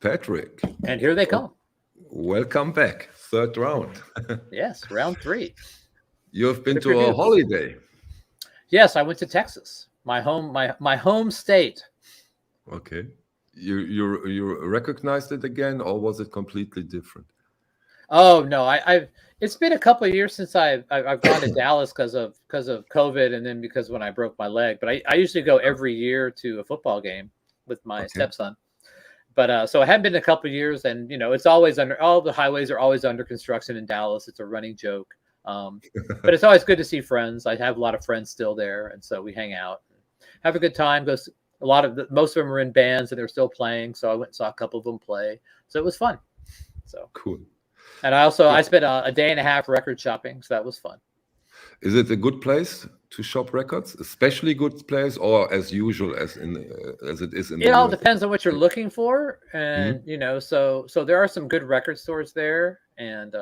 Patrick. And here they come. Welcome back. Third round. Yes, round 3. You've been Quick to a reviews. holiday. Yes, I went to Texas, my home state. Okay. You recognized it again, or was it completely different? Oh no, I've it's been a couple of years since I've gone to Dallas because of COVID, and then because when I broke my leg. But I usually go every year to a football game with my stepson. But so I haven't been in a couple of years, and it's always all the highways are always under construction in Dallas. It's a running joke. But it's always good to see friends. I have a lot of friends still there, and so we hang out, have a good time. Most of them are in bands and they're still playing. So I went and saw a couple of them play. So it was fun. So cool. And I spent a day and a half record shopping, so that was fun. Is it a good place to shop records? Especially good place, or as usual as it is in? It all depends on what you're looking for, and so there are some good record stores there, and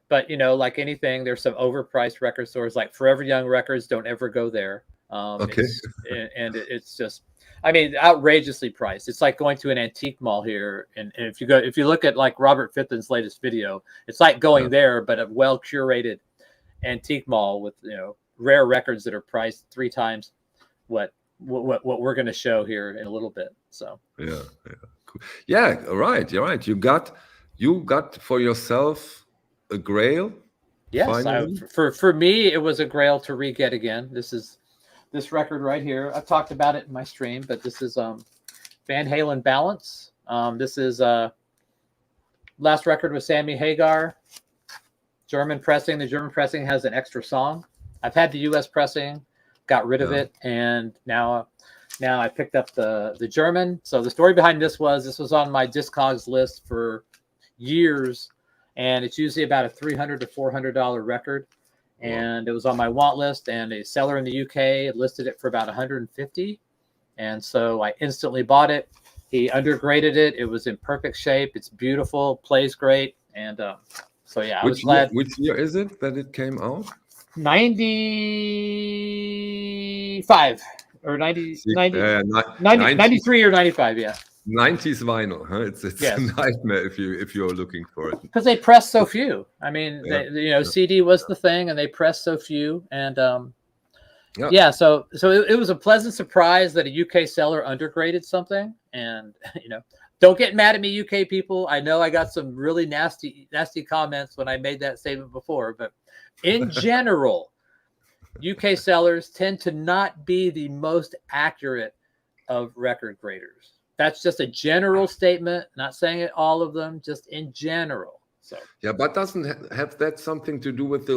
but like anything, there's some overpriced record stores, like Forever Young Records. Don't ever go there. It's just, outrageously priced. It's like going to an antique mall here, and if you look at like Robert Fitton's latest video, it's like going there, but a well curated antique mall with rare records that are priced 3 times what we're going to show here in a little bit. So cool. Yeah, right. You're right. You got for yourself a grail. Yes, for me it was a grail to re-get again. This record right here. I've talked about it in my stream, but this is Van Halen Balance. This is last record with Sammy Hagar. German pressing. The German pressing has an extra song. I've had the US pressing, got rid of it, and now I picked up the German. So the story behind this was on my Discogs list for years, and it's usually about a $300 to $400 record. And it was on my want list, and a seller in the UK listed it for about $150, and so I instantly bought it. He undergraded it. It was in perfect shape. It's beautiful, plays great, and so yeah, I was glad. Which year is it that it came out? 95 or 90, 93 or 95, yeah. 90s vinyl, huh? It's a nightmare if you're looking for it, because they pressed so few. CD was the thing, and they pressed so few, and so it was a pleasant surprise that a UK seller undergraded something. And don't get mad at me, UK people. I know I got some really nasty comments when I made that statement before, but in general, UK sellers tend to not be the most accurate of record graders. That's just a general statement, not saying it all of them, just in general. So yeah, but doesn't have that something to do with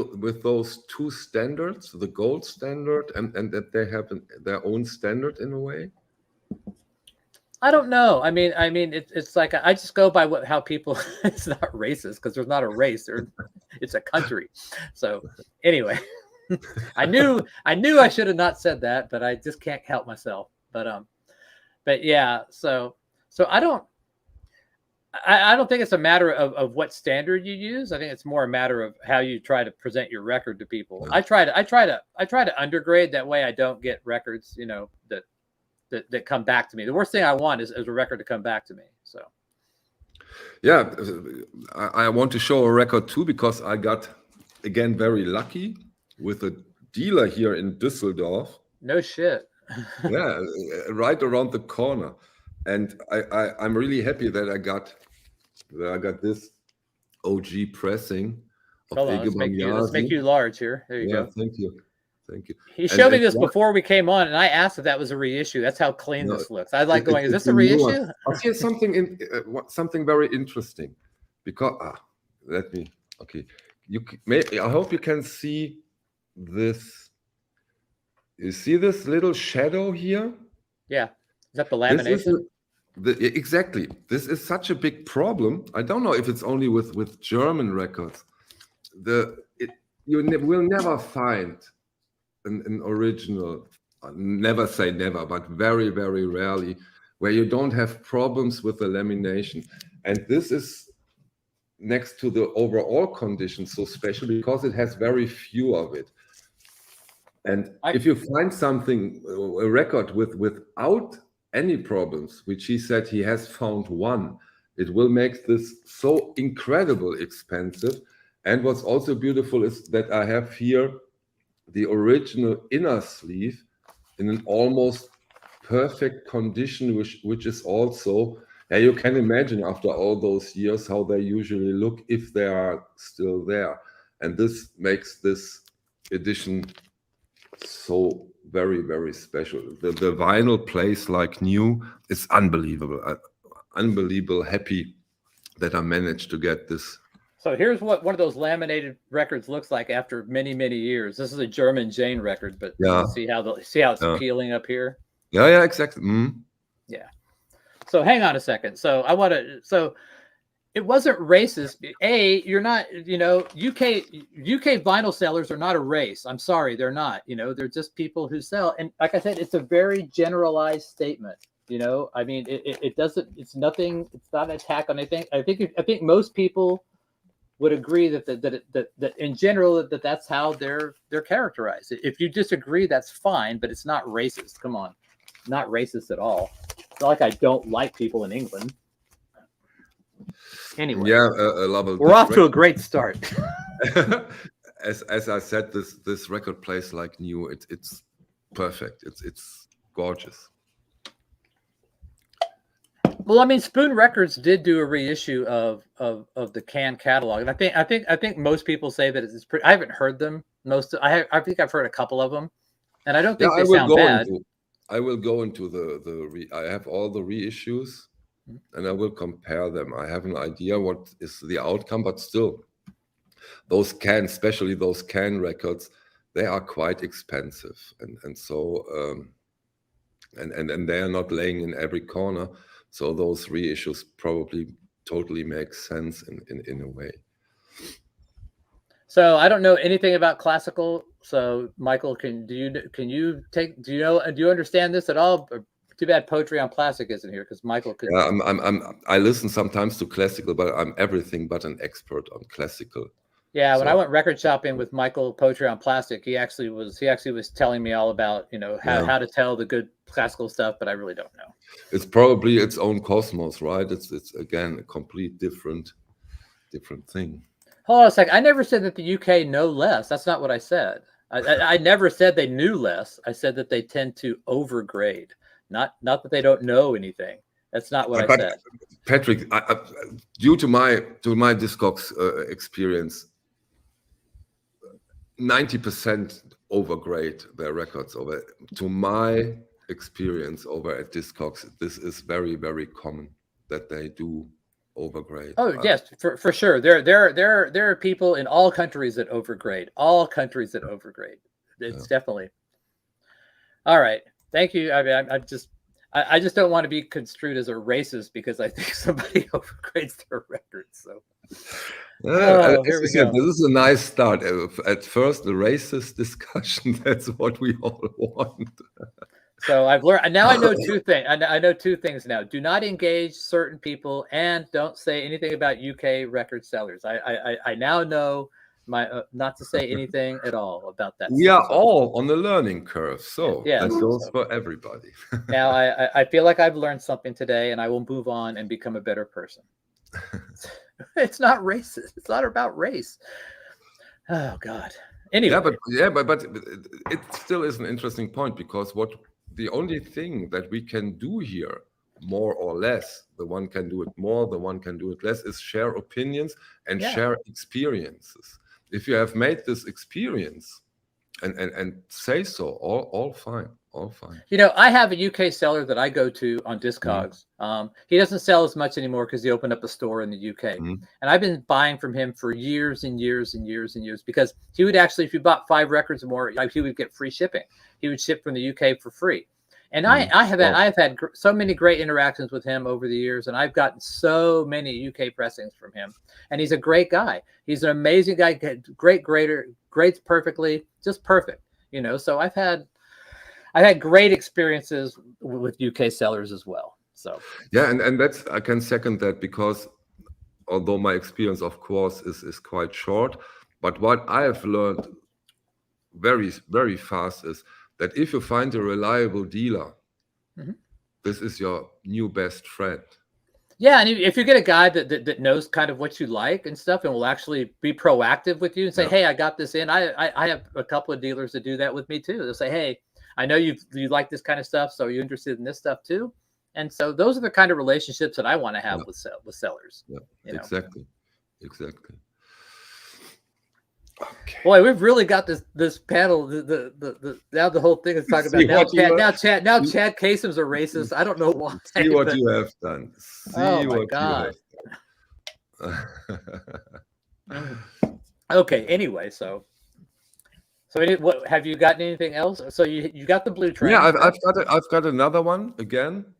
those 2 standards, the gold standard and that they have their own standard in a way? I don't know. It's like I just go by how people. It's not racist because there's not a race, it's a country. So anyway, I knew I should have not said that, but I just can't help myself. But yeah, so I don't think it's a matter of what standard you use. I think it's more a matter of how you try to present your record to people. I try to undergrade, that way I don't get records, that come back to me. The worst thing I want is a record to come back to me. So yeah, I want to show a record too, because I got again very lucky with a dealer here in Düsseldorf. No shit. Yeah, right around the corner, and I'm really happy that I got this OG pressing of let's make you large here. There you go. Thank you. He showed me this before we came on, and I asked if that was a reissue. That's how clean this looks. I like going, is this a reissue? Here's something something very interesting, because I hope you can see this. You see this little shadow here? Yeah. Is that the lamination? Exactly. This is such a big problem. I don't know if it's only with German records. You will never find an original, never say never, but very, very rarely, where you don't have problems with the lamination. And this is next to the overall condition so special because it has very few of it. And if you find something, a record without any problems, which he said he has found one, it will make this so incredible expensive. And what's also beautiful is that I have here the original inner sleeve in an almost perfect condition, which is also, yeah, you can imagine after all those years how they usually look if they are still there. And this makes this edition so very, very special. The vinyl plays like new. It's unbelievable. Unbelievable happy that I managed to get this. So here's what one of those laminated records looks like after many, many years. This is a German Jane record, but Yeah. see how it's peeling up here? Yeah, exactly. Yeah. So hang on a second. So it wasn't racist. You're not, UK vinyl sellers are not a race. I'm sorry, they're not. They're just people who sell. And like I said, it's a very generalized statement. I mean, it doesn't. It's nothing. It's not an attack on anything. I think most people would agree that in general that's how they're characterized. If you disagree, that's fine, but it's not racist. Come on, not racist at all. It's not like I don't like people in England. Anyway, yeah, we're off to a great start. As I said, this record plays like new. It's perfect. It's gorgeous. Well, I mean, Spoon Records did do a reissue of the Can catalog, and I think most people say that it's pretty. I haven't heard them. I think I've heard a couple of them, and I don't think they sound bad. I will go into I have all the reissues, and I will compare them. I have an idea what is the outcome, but still, those especially those Can records, they are quite expensive, and so and they are not laying in every corner. So those reissues probably totally make sense in a way. So I don't know anything about classical. So Michael, do you understand this at all? Too bad Poetry on Plastic isn't here because Michael could. Yeah, I listen sometimes to classical, but I'm everything but an expert on classical. Yeah, when I went record shopping with Michael, Poetry on Plastic, he actually was telling me all about how to tell the good classical stuff, but I really don't know. It's probably its own cosmos, right? It's again a complete different thing. Hold on a second. I never said that the UK know less. That's not what I said. I never said they knew less. I said that they tend to overgrade, not that they don't know anything. That's not what I said. Patrick, due to my Discogs experience, 90% overgrade their records over. To my experience over at Discogs, this is very, very common that they do overgrade. Oh yes, for sure. There are people in all countries that overgrade. All countries that overgrade. It's definitely. All right. Thank you. I mean, I just don't want to be construed as a racist because I think somebody overgrades their records. So. Here we go. This is a nice start. At first, the racist discussion. That's what we all want. So I've learned. Now I know two things. I know two things now. Do not engage certain people, and don't say anything about UK record sellers. I now know not to say anything at all about that. We are all on the learning curve, so that goes for everybody. Now I feel like I've learned something today, and I will move on and become a better person. It's not racist. It's not about race. Oh God. Anyway. But it still is an interesting point because the only thing that we can do here, more or less, the one can do it more, the one can do it less, is share opinions and share experiences. If you have made this experience and say so, all fine. All fine. I have a UK seller that I go to on Discogs. He doesn't sell as much anymore because he opened up a store in the UK. And I've been buying from him for years and years and years and years because he would actually, if you bought 5 records or more, he would get free shipping. He would ship from the UK for free. And I have had so many great interactions with him over the years, and I've gotten so many UK pressings from him. And he's a great guy. He's an amazing guy, great grader, grades perfectly, just perfect. So I've had great experiences with UK sellers as well. So yeah, and that's, I can second that, because although my experience, of course, is quite short, but what I have learned very, very fast is that if you find a reliable dealer, this is your new best friend. Yeah, and if you get a guy that knows kind of what you like and stuff, and will actually be proactive with you and say, Yeah. "Hey, I got this in." I have a couple of dealers that do that with me too. They'll say, "Hey, I know you like this kind of stuff, so are you interested in this stuff too?" And so those are the kind of relationships that I want to have Yeah. with sellers. Yeah, You know? exactly. Okay. Boy, we've really got this panel. Now the whole thing is talking about now Chad Kasem's a racist. I don't know why. See what you have done. Oh my God. Okay. Anyway, so what have you gotten anything else? So you got the blue train. Yeah, I've got another one again.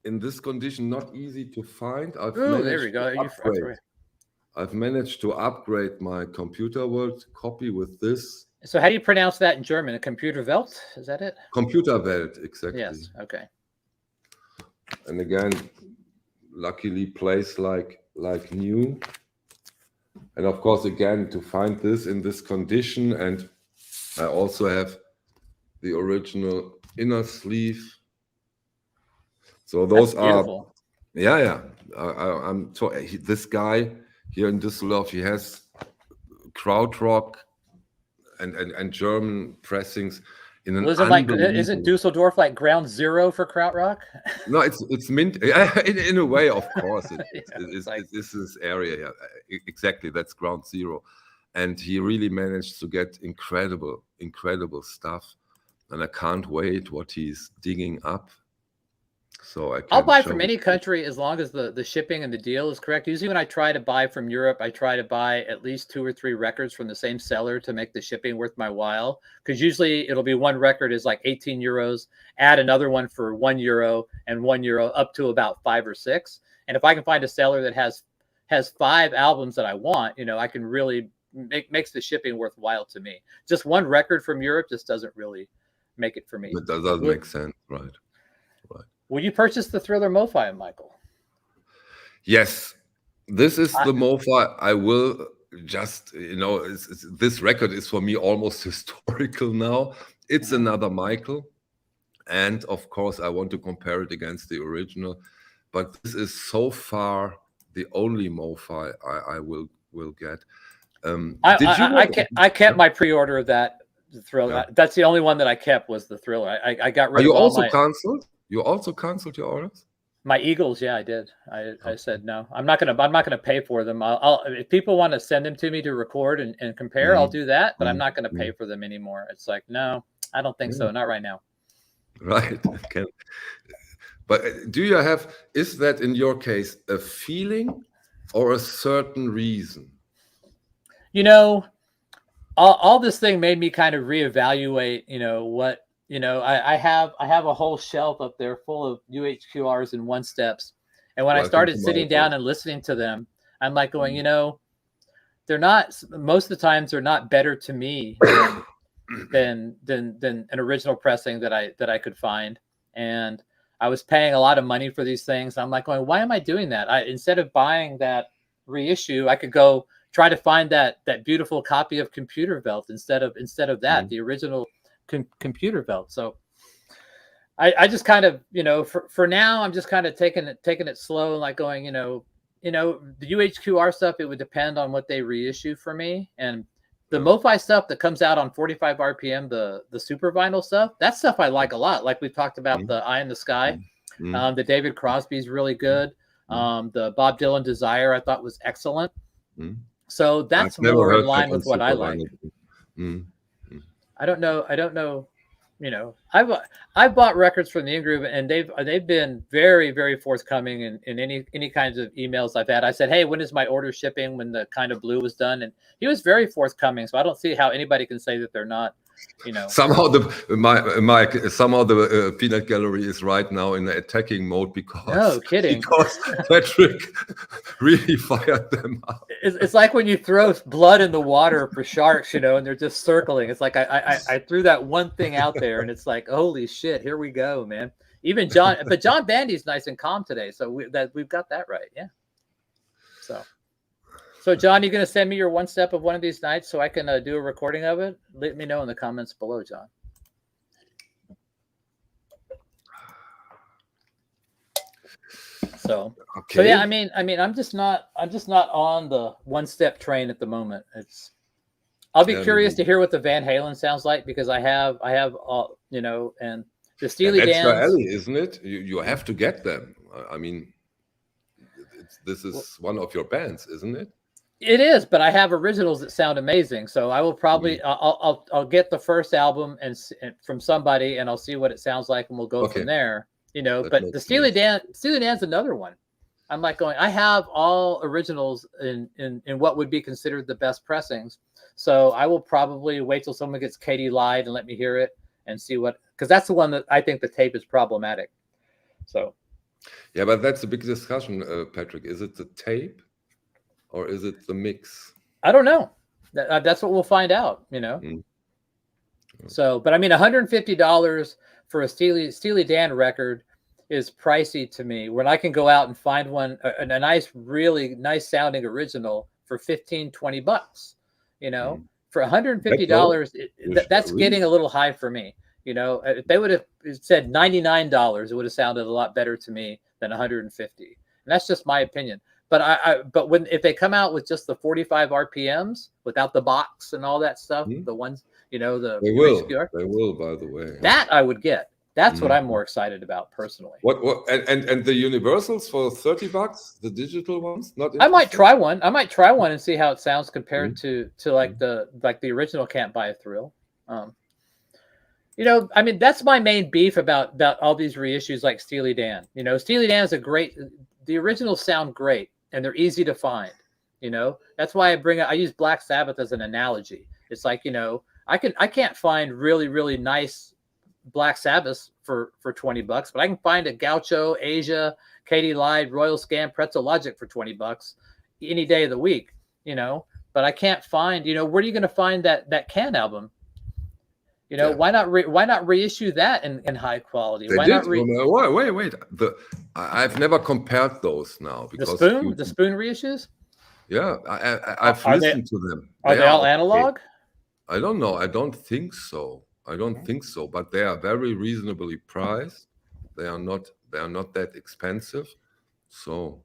In this condition, not easy to find. There we go. I've managed to upgrade my Computer World copy with this. So how do you pronounce that in German? A computer Welt? Is that it? Computerwelt, exactly. Yes. Okay. And again, luckily placed like new. And of course, again, to find this in this condition, and I also have the original inner sleeve. So those are, yeah. This guy here in Düsseldorf, he has krautrock and German pressings in an isn't Dusseldorf like ground zero for krautrock? No, it's mint in a way, of course. This is area here. Exactly, that's ground zero. And he really managed to get incredible stuff. And I can't wait what he's digging up. So I'll buy from any country as long as the shipping and the deal is correct. Usually when I try to buy from Europe, I try to buy at least 2 or 3 records from the same seller to make the shipping worth my while. Because usually it'll be one record is like 18 euros, add another one for €1 and €1 up to about 5 or 6. And if I can find a seller that has 5 albums that I want, I can really makes the shipping worthwhile to me. Just one record from Europe just doesn't really make it for me. It doesn't make sense, right? Will you purchase the Thriller MoFi, Michael? Yes, this is the MoFi. I will just, this record is for me almost historical now. It's another Michael. And of course, I want to compare it against the original. But this is so far the only MoFi I will get. I kept my pre-order of that Thriller. Yeah. That's the only one that I kept was the Thriller. I got rid of all my... canceled? You also canceled your orders? My Eagles, yeah, I did. I said no. I'm not gonna pay for them. I'll if people want to send them to me to record and compare, I'll do that. But I'm not gonna pay for them anymore. It's like, no, I don't think so. Not right now. Right. Okay. But is that in your case a feeling or a certain reason? All this thing made me kind of reevaluate. What. I have a whole shelf up there full of UHQRs and one steps. And when I started sitting down and listening to them, I'm like going, they're not, most of the times they're not better to me than an original pressing that I could find. And I was paying a lot of money for these things. I'm like going, why am I doing that? Instead of buying that reissue, I could go try to find that beautiful copy of Computer Welt instead of that, the original Computer Welt. So I just kind of, for now, I'm just kind of taking it slow and like going, the UHQR stuff, it would depend on what they reissue for me. And the MoFi stuff that comes out on 45 RPM, the super vinyl stuff, that stuff I like a lot. Like we've talked about the Eye in the Sky, the David Crosby's really good. The Bob Dylan Desire I thought was excellent. So that's more in line with what I like. I don't know. I've bought records from the in-groove, and they've been very, very forthcoming in any kinds of emails I've had. I said, hey, when is my order shipping? When the kind of blue was done, and he was very forthcoming. So I don't see how anybody can say that they're not. Somehow the peanut gallery is right now in the attacking mode because Patrick really fired them up. It's like when you throw blood in the water for sharks, and they're just circling. It's like I threw that one thing out there, and it's like, holy shit, here we go, man. Even John Bandy's nice and calm today, so we've got that right, yeah. So John, you going to send me your one step of one of these nights so I can do a recording of it? Let me know in the comments below, John. So Okay. yeah, I mean, I'm just not on the one-step train at the moment. I'll be curious to hear what the Van Halen sounds like, because I have you know, and the Steely that's your Dan's, alley, isn't it? You have to get them. I mean, this is one of your bands, isn't it? It is, but I have originals that sound amazing. So I will probably I'll get the first album and from somebody, and I'll see what it sounds like, and we'll go from there. You know, That but the Steely Dan's another one. I'm like going, I have all originals in what would be considered the best pressings. So I will probably wait till someone gets Katie Lied and let me hear it and see what, because that's the one that I think the tape is problematic. So yeah, but that's a big discussion, Patrick. Is it the tape or is it the mix? I don't know. That's what we'll find out, you know. So, but I mean, $150 for a Steely Dan record is pricey to me, when I can go out and find one, a nice, really nice sounding original for $15-20, you know. For $150, that's getting a little high for me. You know, if they would have said $99, it would have sounded a lot better to me than $150. And that's just my opinion. But but if they come out with just the 45 RPMs without the box and all that stuff, the ones, you know, they will, by the way. That I would get. That's what I'm more excited about personally. What and the universals for $30, the digital ones? I might try one. And see how it sounds compared to like the original Can't Buy a Thrill. You know, I mean, that's my main beef about all these reissues like Steely Dan. You know, Steely Dan is the originals sound great and they're easy to find. You know, that's why I use Black Sabbath as an analogy. It's like, you know, I can't find really, really nice Black Sabbath for $20, but I can find a Gaucho, Asia, Katie Lied, Royal Scam, Pretzel Logic for $20 any day of the week, you know. But I can't find, you know, where are you going to find that Can album? You know, why not reissue that in high quality? Wait. I've never compared those now, because the Spoon reissues. Yeah, I've listened to them. Are they all analog? I don't know. I don't think so. But they are very reasonably priced. They are not that expensive. So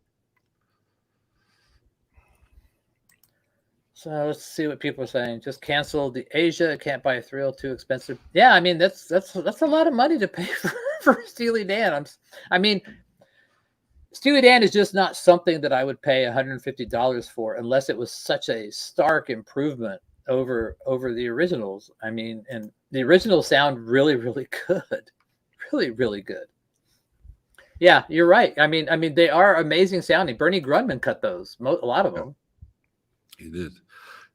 let's see what people are saying. Just cancel the Asia. Can't Buy a Thrill. Too expensive. Yeah, I mean that's a lot of money to pay for Steely Dan. I mean, Steely Dan is just not something that I would pay $150 for unless it was such a stark improvement over the originals. I mean, and the originals sound really, really good, really, really good. Yeah, you're right. I mean, they are amazing sounding. Bernie Grundman cut those, a lot of them. He did.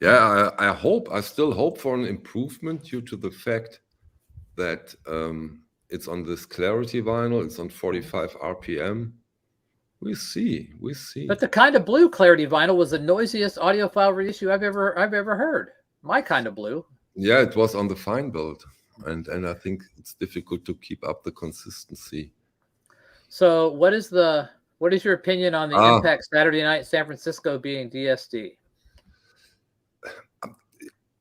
Yeah, I still hope for an improvement due to the fact that it's on this Clarity vinyl. It's on 45 RPM. We see. But the Kind of Blue Clarity vinyl was the noisiest audiophile reissue I've ever heard. My Kind of Blue. Yeah, it was on the Fine build, and I think it's difficult to keep up the consistency. So, what is your opinion on the Impact Saturday Night San Francisco being DSD?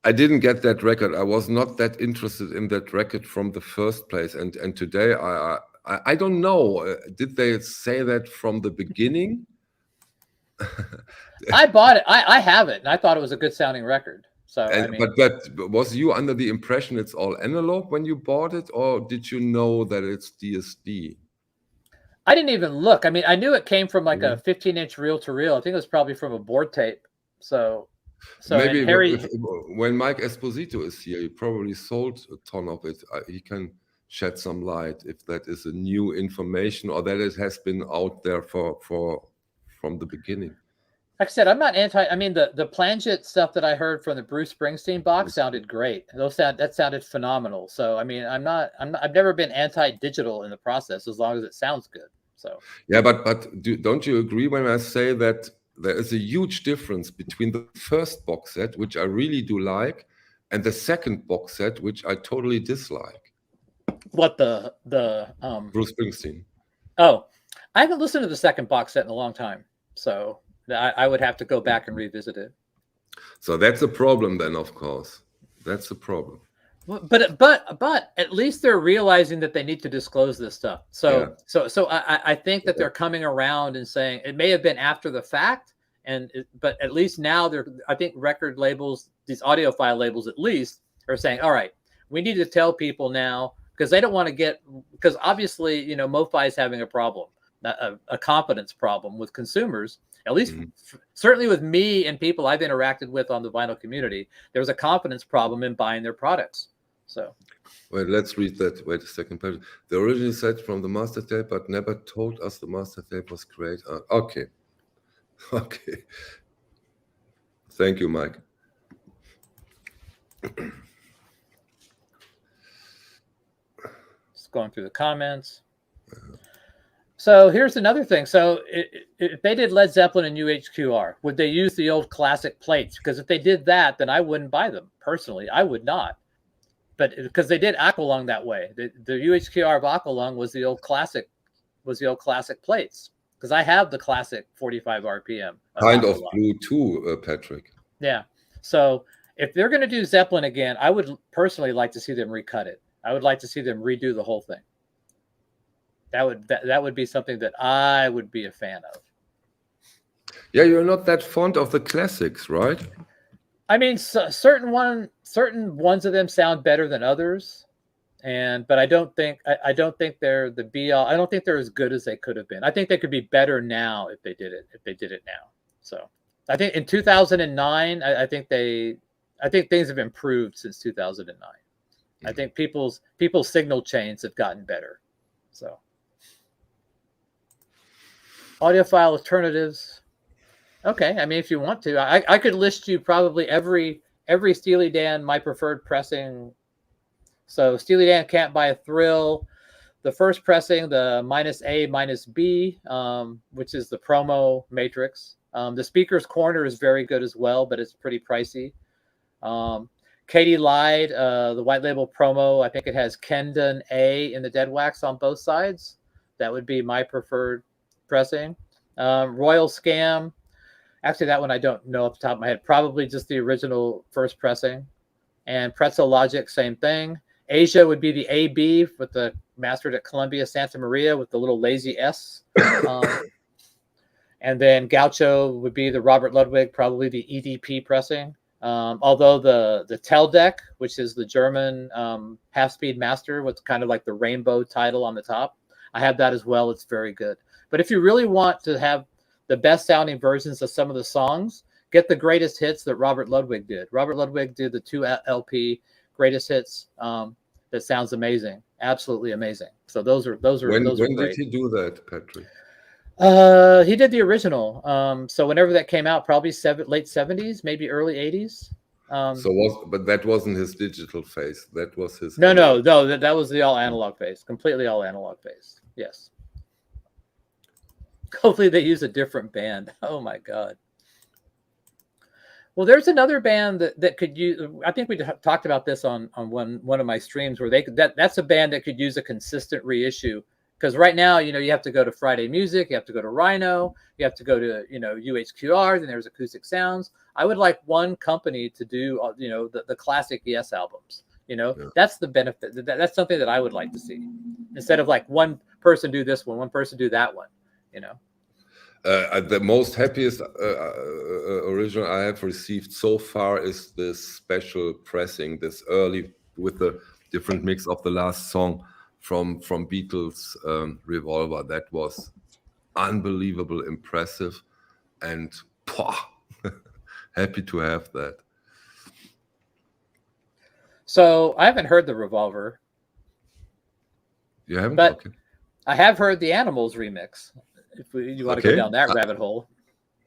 I didn't get that record. I was not that interested in that record from the first place, and today I don't know. Did they say that from the beginning? I bought it. I have it, and I thought it was a good sounding record. So, but was you under the impression it's all analog when you bought it, or did you know that it's DSD? I didn't even look. I mean, I knew it came from like a 15-inch reel-to-reel. I think it was probably from a board tape. So maybe when Mike Esposito is here, he probably sold a ton of it. He can shed some light if that is a new information or that it has been out there from the beginning. Like I said, I'm not anti. I mean, the Plangent stuff that I heard from the Bruce Springsteen box sounded great. That sounded phenomenal. So I mean, I've never been anti-digital in the process as long as it sounds good. So yeah, but don't you agree when I say that there is a huge difference between the first box set, which I really do like, and the second box set, which I totally dislike? What the Bruce Springsteen? Oh, I haven't listened to the second box set in a long time, so I would have to go back and revisit it. So that's a problem then, of course. That's a problem. But at least they're realizing that they need to disclose this stuff. So Yeah. so I think that they're coming around and saying it may have been after the fact, but at least now I think record labels, these audiophile labels at least, are saying, all right, we need to tell people now, because they don't want to get, because obviously, you know, MoFi is having a problem, a confidence problem with consumers, at least certainly with me and people I've interacted with on the vinyl community. There's a confidence problem in buying their products. So wait, let's read that. Wait a second. The original said from the master tape, but never told us the master tape was great. Okay. Okay. Thank you, Mike. Just going through the comments. So here's another thing. So if they did Led Zeppelin and UHQR, would they use the old classic plates? Because if they did that, then I wouldn't buy them. Personally, I would not. But because they did Aqualung that way. The UHQR of Aqualung was the old classic plates. Because I have the classic 45 RPM. Kind of blue too, Patrick. Yeah. So if they're going to do Zeppelin again, I would personally like to see them recut it. I would like to see them redo the whole thing. That would be something that I would be a fan of. Yeah, you're not that fond of the classics, right? I mean, certain ones of them sound better than others, but I don't think they're the be all. I don't think they're as good as they could have been. I think they could be better now if they did it now. So I think in 2009, I think things have improved since 2009. I think people's signal chains have gotten better. So audiophile alternatives. Okay, I mean, if you want to, I could list you probably every Steely Dan my preferred pressing. So Steely Dan Can't Buy a Thrill, the first pressing, the -A-B, which is the promo matrix. The Speaker's Corner is very good as well, but it's pretty pricey. Katie Lied, the white label promo, I think it has Kendon A in the dead wax on both sides. That would be my preferred pressing. Royal Scam. Actually, that one I don't know off the top of my head. Probably just the original first pressing. And Pretzel Logic, same thing. Asia would be the AB with the mastered at Columbia Santa Maria with the little lazy S. And then Gaucho would be the Robert Ludwig, probably the EDP pressing. Although the Teldec, which is the German half-speed master with kind of like the rainbow title on the top, I have that as well. It's very good. But if you really want to have the best sounding versions of some of the songs, get the greatest hits that Robert Ludwig did. Robert Ludwig did the 2 LP greatest hits. That sounds amazing, absolutely amazing. So those are When great. did he do that, Patrick? He did the original. So whenever that came out, probably late 70s, maybe early 80s. But that wasn't his digital phase. That was his. No. That was the all analog phase, completely all analog phase. Yes. Hopefully they use a different band. Oh my God. Well, there's another band that could use. I think we talked about this on one of my streams where that's a band that could use a consistent reissue. Because right now, you have to go to Friday Music, you have to go to Rhino, you have to go to UHQR, then there's Acoustic Sounds. I would like one company to do the classic Yes albums. Yeah. That's the benefit. That's something that I would like to see, instead of like one person do this one person do that one. The most happiest original I have received so far is this special pressing, this early with the different mix of the last song from Beatles Revolver. That was unbelievable, impressive, and happy to have that. So I haven't heard the Revolver. You haven't? But okay. I have heard the Animals remix. If you want to go down that rabbit hole.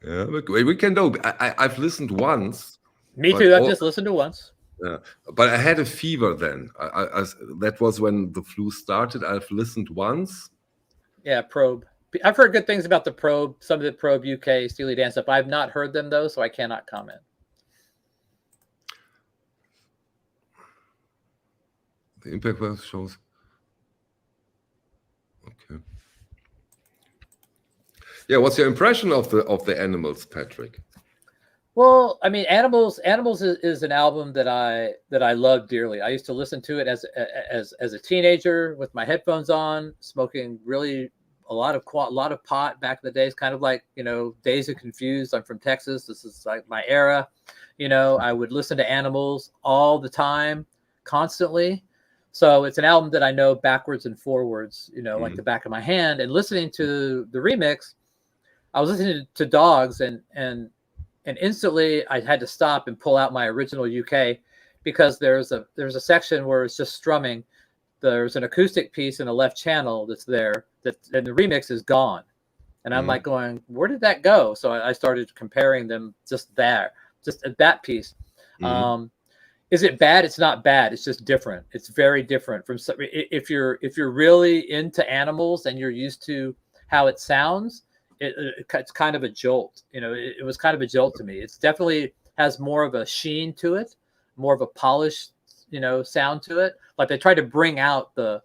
Yeah, we can go. I've listened once. Me too. I've just listened to once. Yeah, but I had a fever then. That was when the flu started. I've listened once. Yeah, Probe. I've heard good things about the Probe, some of the Probe UK Steely Dan stuff. I've not heard them though, so I cannot comment. The Impact Wave shows. Okay. Yeah, what's your impression of the Animals, Patrick? Well, I mean, Animals is an album that I love dearly. I used to listen to it as a teenager with my headphones on, smoking really a lot of pot back in the days, kind of like, Days of Confused. I'm from Texas. This is like my era. I would listen to Animals all the time, constantly. So it's an album that I know backwards and forwards, like the back of my hand. And listening to the remix, I was listening to Dogs, and instantly I had to stop and pull out my original UK, because there's a section where it's just strumming. There's an acoustic piece in a left channel that's there, and the remix is gone. And I'm like going, where did that go? So I started comparing them just at that piece. Is it bad? It's not bad. It's just different. It's very different from, if you're really into Animals and you're used to how it sounds, it's kind of a jolt. It was kind of a jolt to me. It's definitely has more of a sheen to it, more of a polished, sound to it. Like they try to bring out the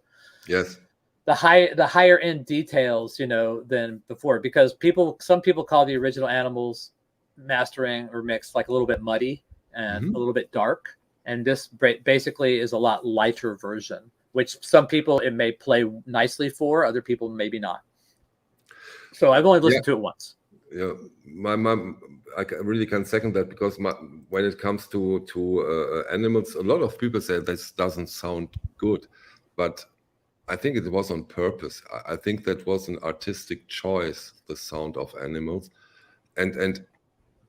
higher end details, than before, because some people call the original Animals mastering or mix like a little bit muddy and a little bit dark. And this basically is a lot lighter version, which some people it may play nicely for, other people maybe not. So I've only listened to it once. Yeah, my mom, really can second that, because when it comes to Animals, a lot of people say this doesn't sound good, but I think it was on purpose. I think that was an artistic choice, the sound of Animals, and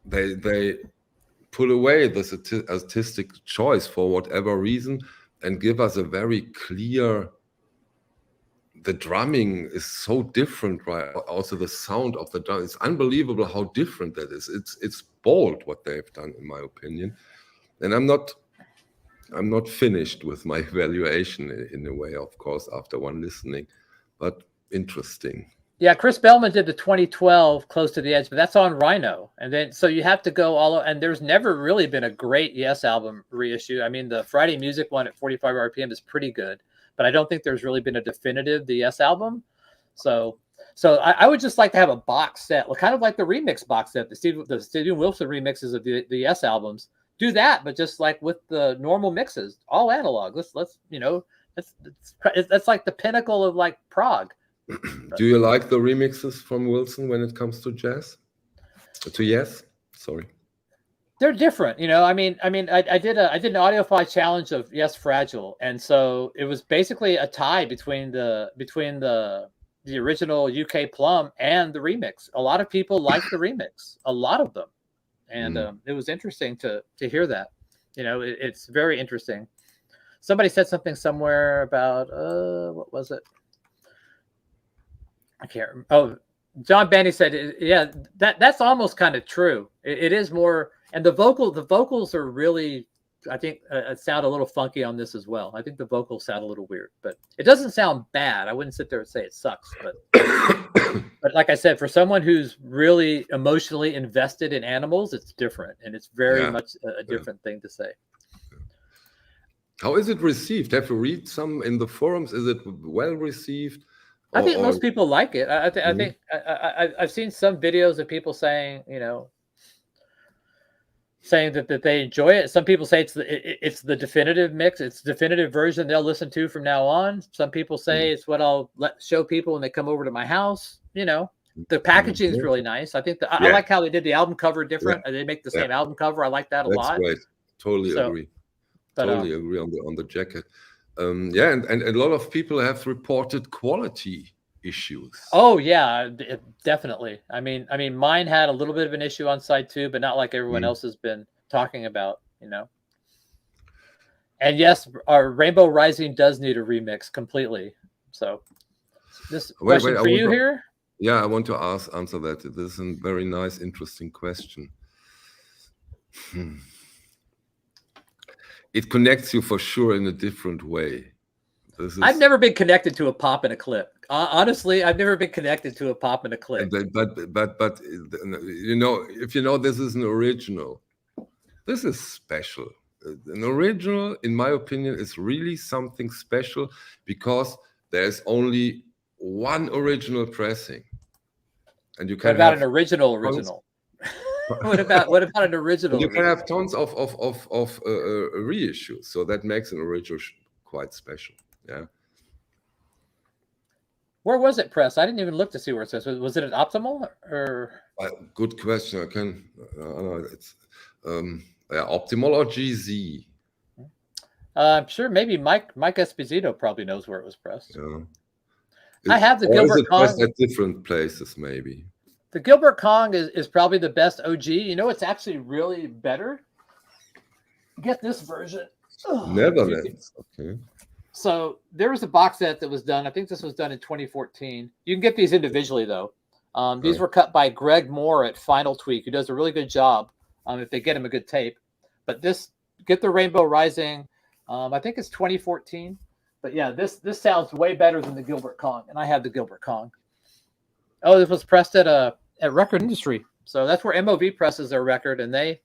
they pull away this artistic choice for whatever reason and give us a very clear. The drumming is so different, right? Also, the sound of the drum, it's unbelievable how different that is. It's bold what they've done, in my opinion. And I'm not finished with my evaluation in a way, of course, after one listening, but interesting. Yeah, Chris Bellman did the 2012 Close to the Edge, but that's on Rhino. And then, so you have to go and there's never really been a great Yes album reissue. I mean, the Friday Music one at 45 RPM is pretty good, but I don't think there's really been a definitive The Yes album. So I would just like to have a box set, kind of like the remix box set, the Steven Wilson remixes of the Yes albums. Do that, but just like with the normal mixes, all analog. Let's that's like the pinnacle of like prog. Do you like the remixes from Wilson when it comes to jazz? To Yes? Sorry. They're different, I mean, I did an Audiophile challenge of Yes Fragile, and so it was basically a tie between the original UK Plum and the remix. A lot of people liked the remix, a lot of them, and it was interesting to hear that. It's very interesting. Somebody said something somewhere about what was it? I can't remember. Oh, John Bandy said, yeah, that's almost kind of true. It is more, and the vocals are really, I think, sound a little funky on this as well. I think the vocals sound a little weird, but it doesn't sound bad. I wouldn't sit there and say it sucks, but like I said, for someone who's really emotionally invested in Animals, it's different, and it's very much a different thing to say. How is it received? Have you read some in the forums? Is it well received? I think most people like it. I think I've seen some videos of people saying, saying that they enjoy it. Some people say it's the definitive mix. It's the definitive version they'll listen to from now on. Some people say it's what I'll show people when they come over to my house. The packaging is really nice. I think I like how they did the album cover different. They make the same album cover. I like that a lot. That's right. Totally agree. Totally agree on the jacket. And a lot of people have reported quality issues. Oh yeah, definitely. I mean, mine had a little bit of an issue on side too, but not like everyone else has been talking about, And yes, our Rainbow Rising does need a remix completely. So, this question for you here. Yeah, I want to answer that. This is a very nice, interesting question. It connects you for sure in a different way. I've never been connected to a pop in a clip. Honestly, I've never been connected to a pop in a clip. But if this is an original, this is special. An original, in my opinion, is really something special because there's only one original pressing, and you can. What about an original? What about an original? You can have tons of reissues, so that makes an original quite special. Yeah. Where was it pressed? I didn't even look to see where it says. Was it at Optimal or? Good question. I can. It's Optimal or GZ. I'm sure maybe Mike Esposito probably knows where it was pressed. Yeah. I have the Gilbert Kong at different places, maybe. The Gilbert Kong is probably the best OG. You know, it's actually really better. Get this version. Netherlands. Okay. So there was a box set that was done. I think this was done in 2014. You can get these individually, though. These were cut by Greg Moore at Final Tweak, who does a really good job if they get him a good tape. But get the Rainbow Rising. I think it's 2014. But yeah, this sounds way better than the Gilbert Kong, and I have the Gilbert Kong. Oh, this was pressed at Record Industry, so that's where MOV presses their record, and they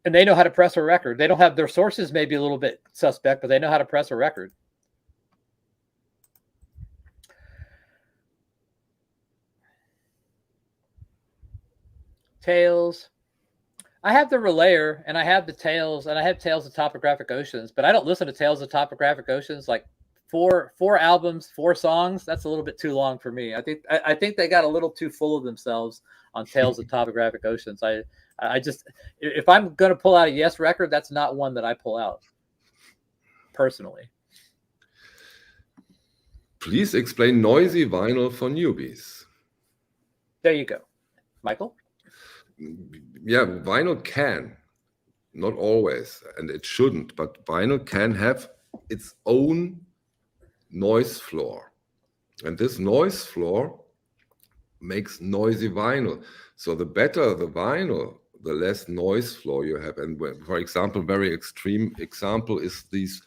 know how to press a record. They don't have their sources, maybe a little bit suspect, but they know how to press a record. Tails. I have the Relayer, and I have the Tails, and I have Tales of Topographic Oceans, but I don't listen to Tales of Topographic Oceans. Like four albums, 4 songs. That's a little bit too long for me. I think they got a little too full of themselves on Tales of Topographic Oceans. I just, if I'm going to pull out a Yes record, that's not one that I pull out personally. Please explain noisy vinyl for newbies. There you go. Michael? Yeah, vinyl can, not always, and it shouldn't, but vinyl can have its own noise floor. And this noise floor makes noisy vinyl. So the better the vinyl, the less noise floor you have. And for example, very extreme example is this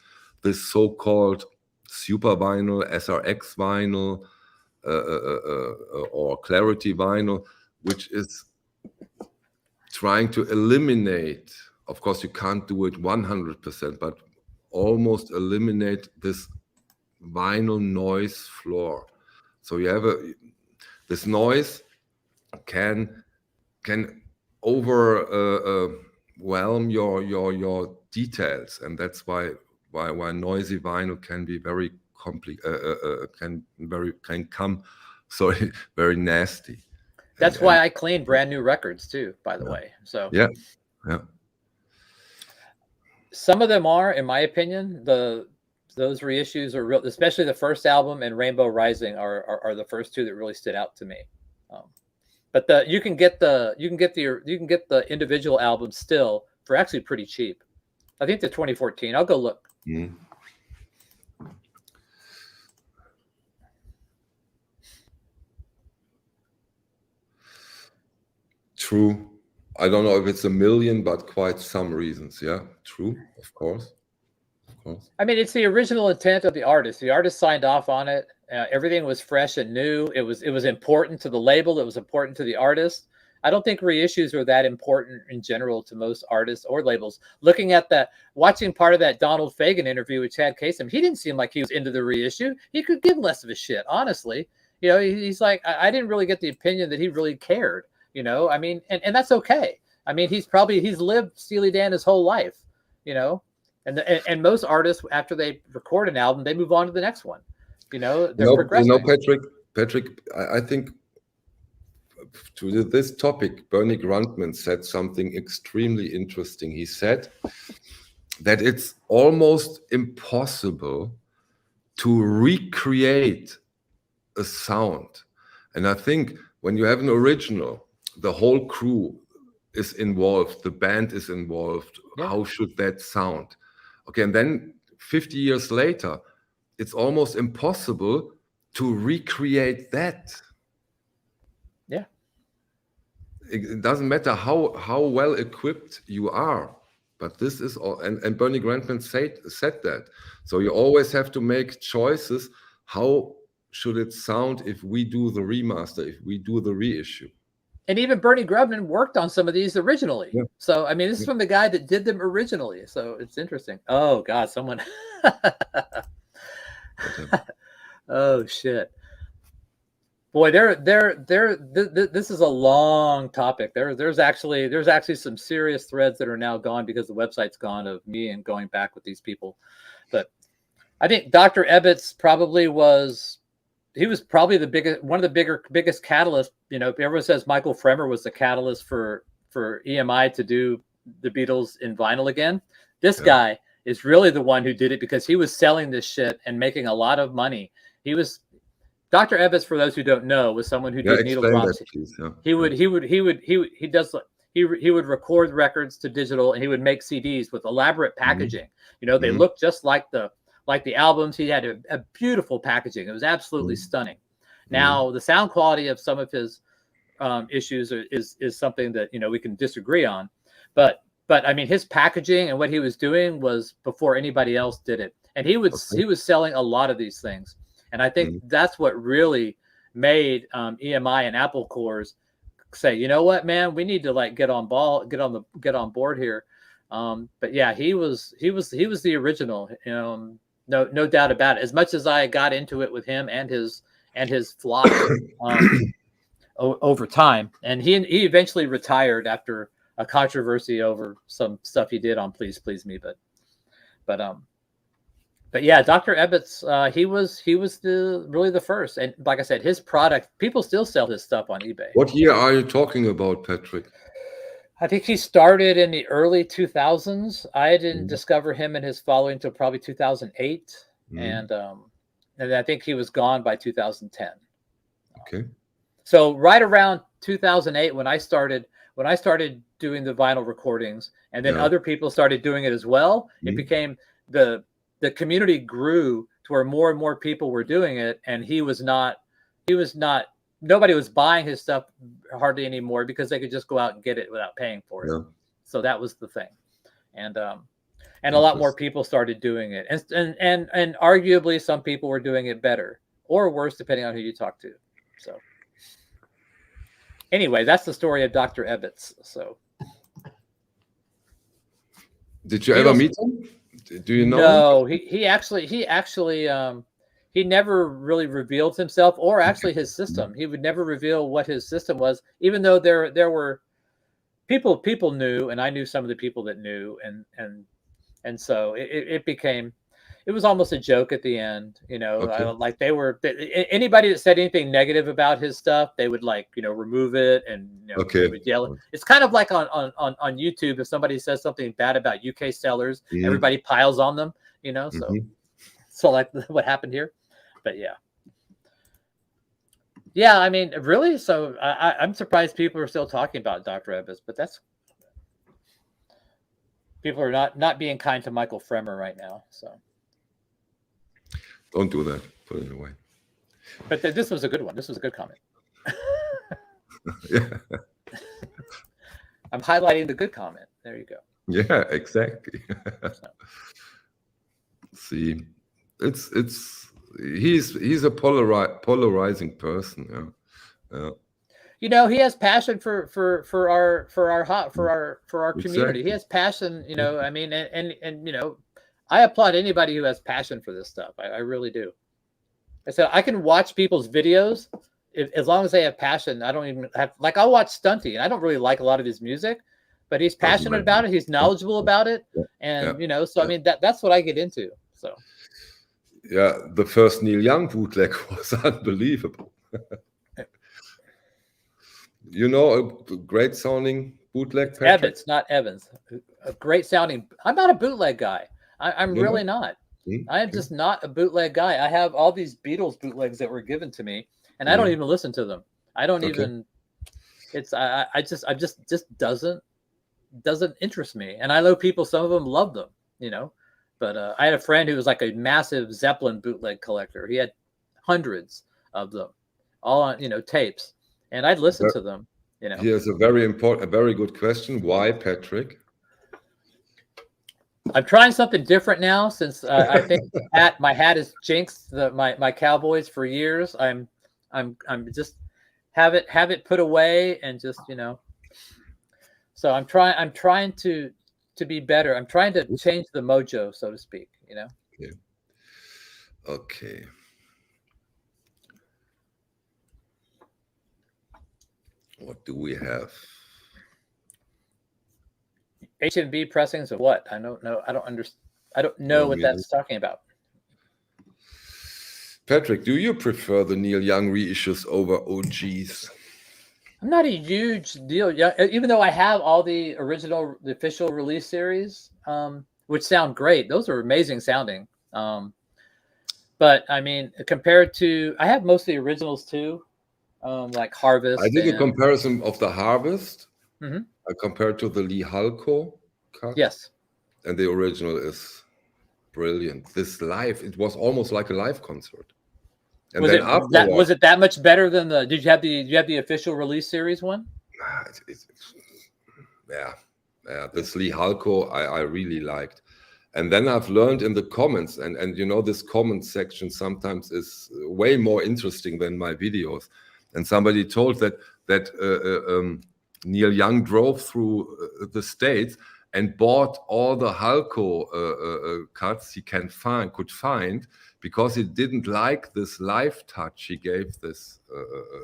so-called super vinyl, SRX vinyl, or clarity vinyl, which is trying to eliminate, of course you can't do it 100%, but almost eliminate this vinyl noise floor. So you have this noise can overwhelm your details, and that's why noisy vinyl can be very very nasty. That's why I clean brand new records too, by the way. So yeah. Some of them are, in my opinion, those reissues are real, especially the first album and Rainbow Rising are the first 2 that really stood out to me. But you can get the individual albums still for actually pretty cheap. I think they're 2014. I'll go look. Mm. True. I don't know if it's 1 million, but quite some reasons. Yeah, true. Of course. I mean, it's the original intent of the artist. The artist signed off on it. Everything was fresh and new. It was important to the label. It was important to the artist. I don't think reissues are that important in general to most artists or labels. Looking at watching part of that Donald Fagen interview with Chad Kasem, he didn't seem like he was into the reissue. He could give less of a shit, honestly. You know, he's like, I didn't really get the opinion that he really cared. You know, I mean, and that's okay. I mean, he's lived Steely Dan his whole life, you know, and most artists, after they record an album, they move on to the next one. You know, they're progressing. You know, Patrick, I think to this topic, Bernie Grundman said something extremely interesting. He said that it's almost impossible to recreate a sound. And I think when you have an original, the whole crew is involved, the band is involved. Yeah. How should that sound? Okay, and then 50 years later, it's almost impossible to recreate that. Yeah. It doesn't matter how well equipped you are, but this is all, and Bernie Grundman said that. So you always have to make choices. How should it sound if we do the remaster, if we do the reissue? And even Bernie Grundman worked on some of these originally. Yeah. So, I mean, this is from the guy that did them originally. So it's interesting. Oh, God, someone. Oh, shit. Boy, this is a long topic. There's actually some serious threads that are now gone because the website's gone of me and going back with these people. But I think Dr. Ebbets he was probably one of the biggest catalysts. You know, everyone says Michael Fremer was the catalyst for EMI to do the Beatles in vinyl again. This guy is really the one who did it because he was selling this shit and making a lot of money. Dr. Ebbets, for those who don't know, was someone who did needle drops. He would record records to digital, and he would make CDs with elaborate packaging. You know, they looked just like the albums. He had a beautiful packaging. It was absolutely stunning. Now, the sound quality of some of his issues is something that, you know, we can disagree on, but I mean, his packaging and what he was doing was before anybody else did it, and he was selling a lot of these things. And I think that's what really made EMI and Apple cores say, you know what, man, we need to like get on board here. But yeah, he was the original. No doubt about it. As much as I got into it with him and his flock over time, and he eventually retired after a controversy over some stuff he did on Please Please Me, but yeah, Dr. Ebbets, he was really the first, and like I said, his product, people still sell his stuff on eBay. What year are you talking about, Patrick? I think he started in the early 2000s. I didn't discover him and his following until probably 2008, and I think he was gone by 2010. Okay. So right around 2008, when I started doing the vinyl recordings, and then other people started doing it as well, it became the community grew to where more and more people were doing it, and nobody was buying his stuff hardly anymore because they could just go out and get it without paying for it. So that was the thing. And a lot more people started doing it. And arguably some people were doing it better or worse, depending on who you talk to. So anyway, that's the story of Dr. Ebbets. So did you ever meet him? Do you know? No, he actually he never really revealed himself or actually his system. He would never reveal what his system was, even though there were people knew, and I knew some of the people that knew, and so it was almost a joke at the end, you know. Like anybody that said anything negative about his stuff, they would remove it, and they would yell. It's kind of like on YouTube, if somebody says something bad about UK sellers, everybody piles on them, you know. So like what happened here, but yeah, I mean, really. So I'm surprised people are still talking about Dr. Ebbets, but people are not being kind to Michael Fremer right now, so. Don't do that. Put it away. But this was a good one. This was a good comment. Yeah. I'm highlighting the good comment. There you go. Yeah, exactly. See, he's a polarizing person. Yeah. You know, he has passion for our community. He has passion. You know, I mean, and you know. I applaud anybody who has passion for this stuff. I really do. I said I can watch people's videos as long as they have passion. I don't even have I'll watch Stunty, and I don't really like a lot of his music, but he's passionate about it. He's knowledgeable about it, and you know. So I mean, that's what I get into. So yeah, the first Neil Young bootleg was unbelievable. You know, a great sounding bootleg. Ebbets, not Evans. A great sounding. I'm not a bootleg guy. I'm really not. I am just not a bootleg guy. I have all these Beatles bootlegs that were given to me, and I don't even listen to them. I don't even. It's I just doesn't interest me. And I know people. Some of them love them, you know. But I had a friend who was like a massive Zeppelin bootleg collector. He had hundreds of them, all on tapes, and I'd listen to them. You know. Here's a very good question. Why, Patrick? I'm trying something different now since I think my hat has jinxed my Cowboys for years. I'm just have it put away and just So I'm trying to be better. I'm trying to change the mojo, so to speak. You know. Okay. What do we have? HMV pressings of what? I don't know. I don't understand. I don't know what that's talking about. Patrick, do you prefer the Neil Young reissues over OGs? I'm not a huge deal. Yeah, even though I have all the official release series, which sound great. Those are amazing sounding. But I mean, compared to, I have most of the originals too, like Harvest. I did a comparison of the Harvest. Mm-hmm. I compared to the Lee Halko cut. Yes. And the original is brilliant. This live, it was almost like a live concert. And was then was it that much better than the? Did you have the official release series one? Yeah. This Lee Halko I really liked. And then I've learned in the comments, and you know, this comment section sometimes is way more interesting than my videos. And somebody told that Neil Young drove through the States and bought all the Halko cuts he could find, because he didn't like this live touch he gave this.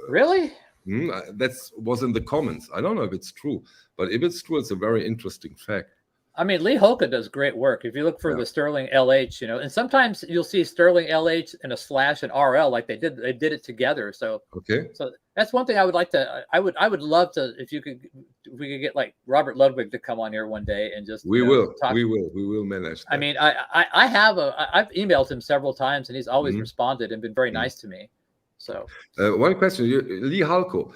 Really? That was in the comments. I don't know if it's true, but if it's true, it's a very interesting fact. I mean, Lee Holka does great work. If you look for the Sterling LH, you know, and sometimes you'll see Sterling LH and a slash and RL, like they did it together. So so that's one thing I would like to. I would love to, if we could get like Robert Ludwig to come on here one day and just we will manage that. I mean, I've emailed him several times and he's always responded and been very nice to me. So one question, Lee Halko.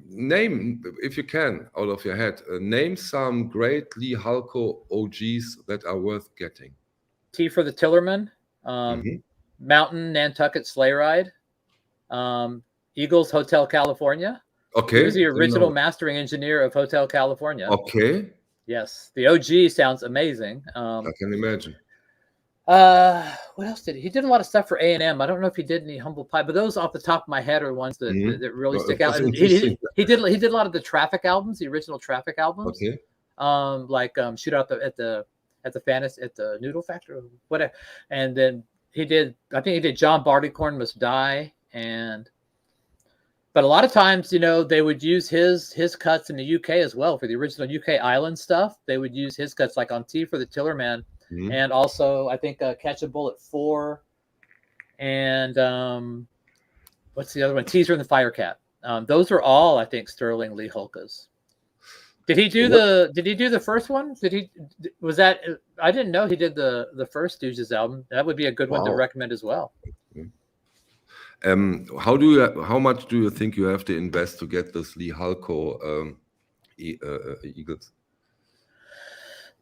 Name, if you can, out of your head, name some great Lee Halko OGs that are worth getting. T for the Tillerman, Mountain Nantucket Sleigh Ride, Eagles Hotel California. Okay. He was the original mastering engineer of Hotel California. Okay. Yes, the OG sounds amazing. I can imagine. What else did he did a lot of stuff for A&M. I don't know if he did any Humble Pie, but those off the top of my head are ones that really stick out. And he did a lot of the Traffic albums, the original Traffic albums. Okay. Like Shootout at the Noodle Factory or whatever. And then I think he did John Barleycorn Must Die, but a lot of times, you know, they would use his cuts in the UK as well for the original UK Island stuff. They would use his cuts like on T for the Tillerman. And also, I think Catch a Bullet 4, and what's the other one? Teaser and the Firecat. Those are all, I think, Sterling Lee Holkas. Did he do the first one? Was that? I didn't know he did the first Stooges album. That would be a good one to recommend as well. How much do you think you have to invest to get this Lee Halko Eagles?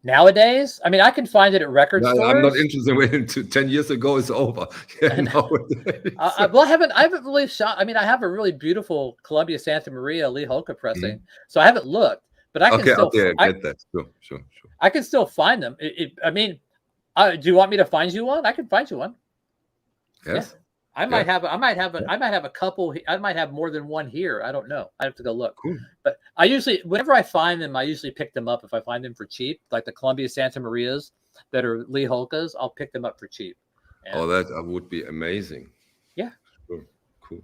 Nowadays, I mean, I can find it at record stores. I'm not interested in 10 years ago. It's over. Well, I haven't really shot. I mean, I have a really beautiful Columbia Santa Maria Lee Holka pressing, so I haven't looked, but I can still. I get that. Sure. I can still find them. I mean, do you want me to find you one? I can find you one. Yes. Yeah. I might have a couple. I might have more than one here. I don't know. I have to go look. Cool. But whenever I find them, I usually pick them up if I find them for cheap, like the Columbia Santa Marias that are Lee Holkas. I'll pick them up for cheap. And that would be amazing. Yeah. Sure. Cool.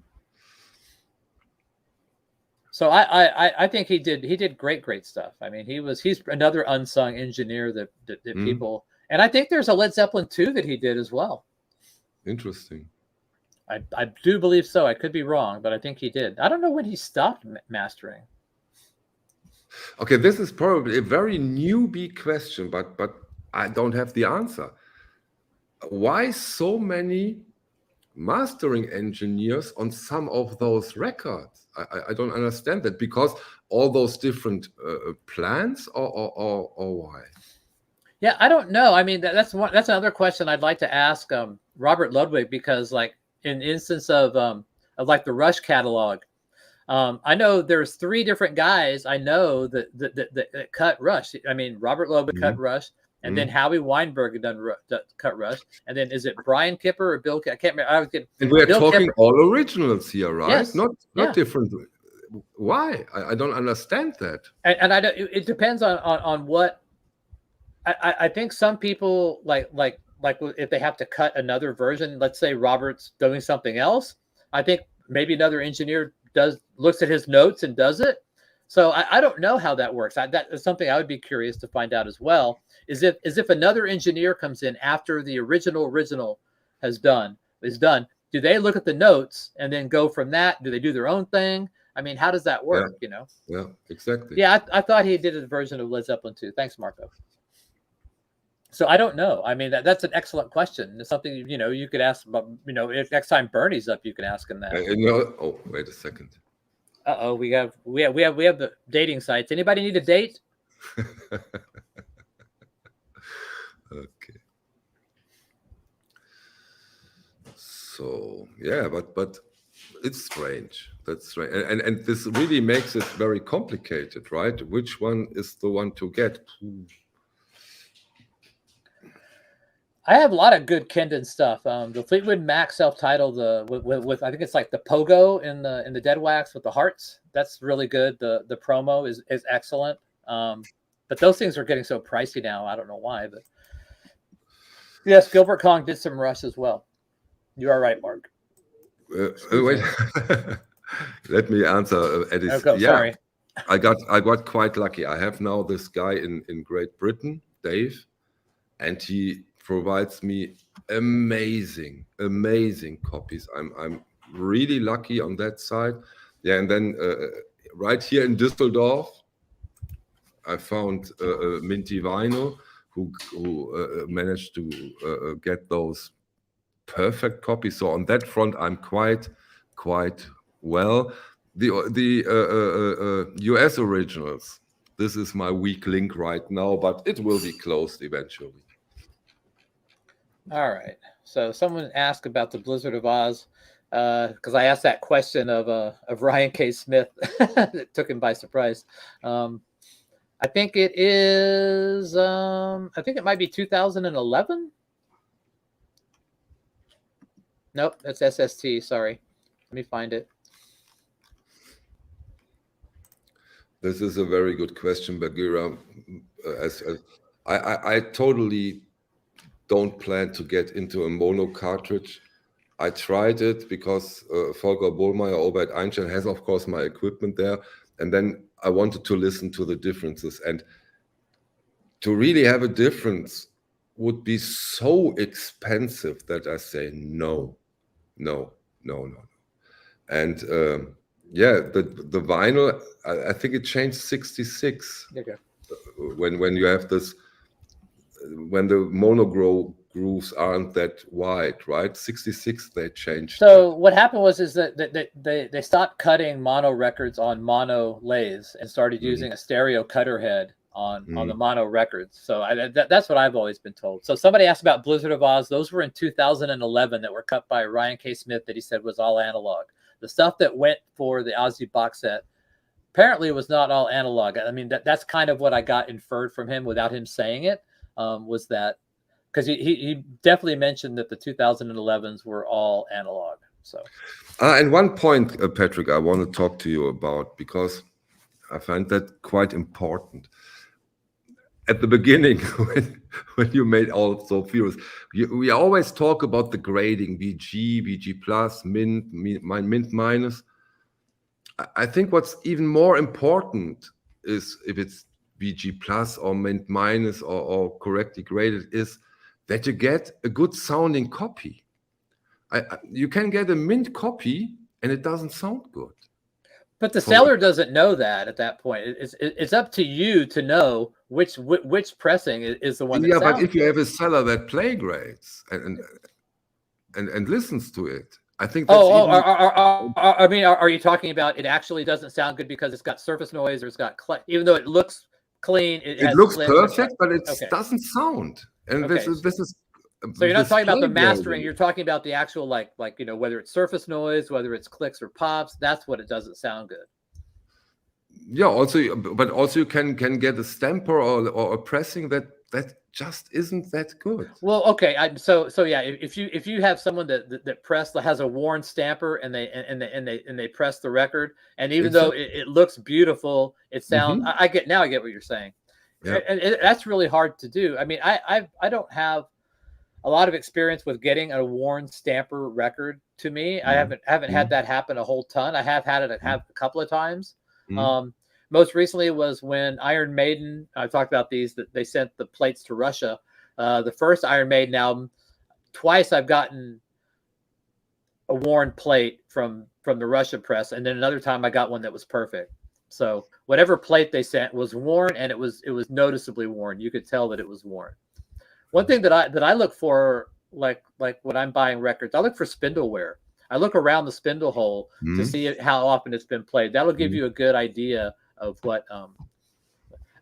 So I think he did great stuff. I mean, he's another unsung engineer that people, and I think there's a Led Zeppelin 2 that he did as well. Interesting. I do believe so. I could be wrong, but I think he did. I don't know when he stopped mastering. Okay, this is probably a very newbie question, but I don't have the answer. Why so many mastering engineers on some of those records? I don't understand that, because all those different plans, or why? Yeah, I don't know. I mean, that's another question I'd like to ask Robert Ludwig, because like, in instance of like the Rush catalog, I know there's 3 different guys I know that cut Rush. I mean, Robert Ludwig cut Rush, and then Howie Weinberg had cut Rush, and then is it Brian Kipper or Bill? I can't remember. And we're talking Kipper. All originals here, right? Yes. Not different. Why? I don't understand that. And I don't. It depends on what. I think some people like if they have to cut another version, let's say Robert's doing something else, I think maybe another engineer looks at his notes and does it. So I don't know how that works. That is something I would be curious to find out as well. Is if another engineer comes in after the original is done, do they look at the notes and then go from that? Do they do their own thing? I mean, how does that work? Yeah, exactly. Yeah, I thought he did a version of Led Zeppelin too. Thanks, Marco. So I don't know. I mean, that's an excellent question. It's something you could ask about. If next time Bernie's up, you can ask him that. Oh, wait a second. Uh-oh, we have the dating sites. Anybody need a date? Okay. So yeah, but it's strange. That's strange, and this really makes it very complicated, right? Which one is the one to get? I have a lot of good Kendon stuff. The Fleetwood Mac self-titled, with I think it's like the pogo in the dead wax with the hearts. That's really good. The promo is excellent. But those things are getting so pricey now. I don't know why, but yes, Gilbert Kong did some Rush as well. You are right, Mark. Wait, let me answer. Eddie's. Okay, sorry. I got quite lucky. I have now this guy in Great Britain, Dave, and he provides me amazing copies. I'm really lucky on that side. Yeah, and then right here in Düsseldorf, I found Minty Vinyl who managed to get those perfect copies. So on that front, I'm quite well. The US originals. This is my weak link right now, but it will be closed eventually. All right. So someone asked about the Blizzard of Oz because I asked that question of Ryan K. Smith. That took him by surprise. I think it is. I think it might be 2011. Nope, that's SST. Sorry. Let me find it. This is a very good question, Bagheera. I totally don't plan to get into a mono cartridge. I tried it because Volker Bohlmeier over at Einstein has, of course, my equipment there. And then I wanted to listen to the differences. And to really have a difference would be so expensive that I say no. And yeah, the vinyl, I think it changed 66. Okay. When you have this, when the mono grooves aren't that wide, right? 66 they changed. So what happened was that they stopped cutting mono records on mono lathes and started using a stereo cutter head on the mono records. So that's what I've always been told. So somebody asked about Blizzard of Oz. Those were in 2011 that were cut by Ryan K. Smith that he said was all analog. The stuff that went for the Ozzy box set apparently was not all analog. I mean, that's kind of what I got inferred from him without him saying it, was that because he definitely mentioned that the 2011s were all analog. So, and one point, Patrick, I want to talk to you about, because I find that quite important. At the beginning, when you made all so furious, we always talk about the grading, VG plus, mint minus. I think what's even more important is if it's VG plus or mint minus or correctly graded, is that you get a good sounding copy. You can get a mint copy and it doesn't sound good. But the seller doesn't know that at that point. It's up to you to know which pressing is the one that sounds but if you good. have a seller that play grades and listens to it, I think that's I mean, are you talking about it actually doesn't sound good because it's got surface noise or it's got even though it looks clean, it looks perfect, but it doesn't sound. And this is so you're not talking about the mastering. You're talking about the actual like whether it's surface noise, whether it's clicks or pops. That's what it doesn't sound good. Yeah. Also, you can get a stamper or a pressing that just isn't that good. Well, okay. So yeah, if you have someone that pressed has a worn stamper and they press the record, and even though it looks beautiful, it sounds. I get what you're saying. Yeah. And that's really hard to do. I mean, I don't have a lot of experience with getting a worn stamper record to me. I haven't had that happen a whole ton. I have had it a couple of times. Most recently was when Iron Maiden, I talked about these, that they sent the plates to Russia. The first Iron Maiden album, twice I've gotten a worn plate from the Russia press, and then another time I got one that was perfect. So whatever plate they sent was worn, and it was noticeably worn. You could tell that it was worn. One thing that I look for, like when I'm buying records, I look for spindle wear. I look around the spindle hole to see how often it's been played. That'll give you a good idea of what.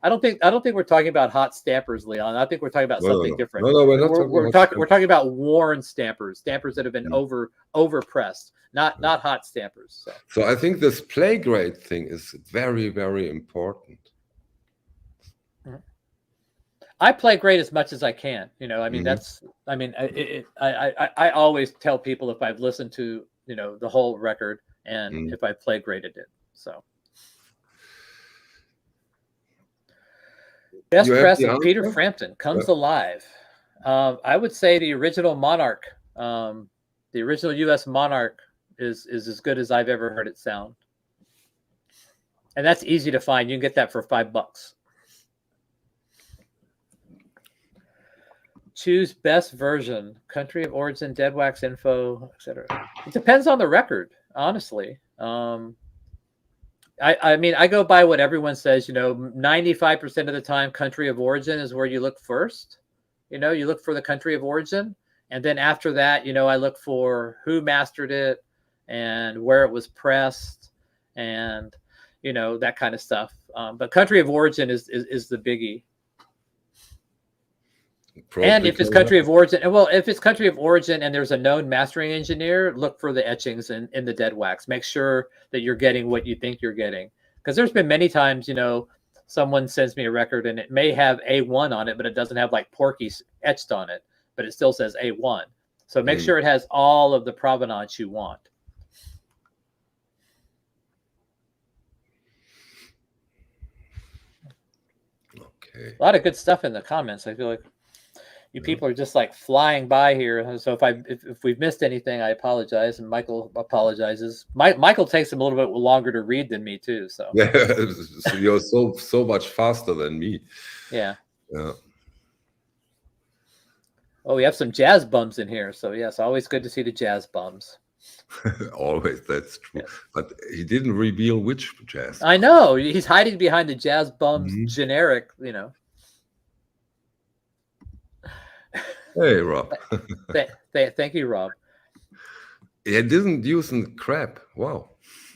I don't think we're talking about hot stampers, Leon. I think we're talking about something different. No, we're not we're talking about worn stampers that have been over pressed, not hot stampers. So I think this play grade thing is very, very important. I play grade as much as I can. I mean, I always tell people if I've listened to, the whole record and if I play graded it. So best press of Peter Frampton comes alive. I would say the original Monarch, the original US Monarch is as good as I've ever heard it sound. And that's easy to find. You can get that for $5. Choose best version, country of origin, dead wax info, etc. It depends on the record, honestly. I mean, I go by what everyone says. 95% of the time, country of origin is where you look first. You look for the country of origin, and then after that, I look for who mastered it and where it was pressed, and that kind of stuff. But country of origin is the biggie. And if it's country of origin, if it's country of origin and there's a known mastering engineer, look for the etchings in the dead wax. Make sure that you're getting what you think you're getting. Because there's been many times, someone sends me a record and it may have A1 on it, but it doesn't have like Porky etched on it, but it still says A1. So make sure it has all of the provenance you want. Okay. A lot of good stuff in the comments. I feel like you people are just like flying by here. So if we've missed anything, I apologize, and Michael apologizes. Michael takes him a little bit longer to read than me too. So yeah, so you're so much faster than me. Yeah. Yeah. Oh, we have some jazz bums in here. So yes, always good to see the jazz bums. Always, that's true. Yes. But he didn't reveal which jazz. I know he's hiding behind the jazz bums generic. Hey, Rob. Thank you, Rob. It didn't use crap. Wow.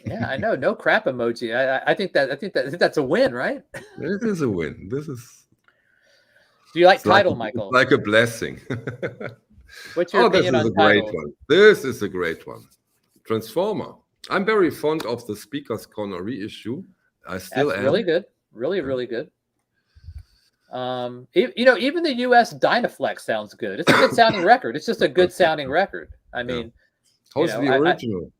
Yeah, I know. No crap emoji. I think that's a win, right? It is a win. This is. Do you like Tidal, Michael? It's like a blessing. What's your opinion on Tidal? Great one. This is a great one. Transformer. I'm very fond of the Speaker's Corner reissue. I still am. Really good. Really good. Even the US Dynaflex sounds good. It's a good sounding record. It's just a good sounding record. I mean, how's the original?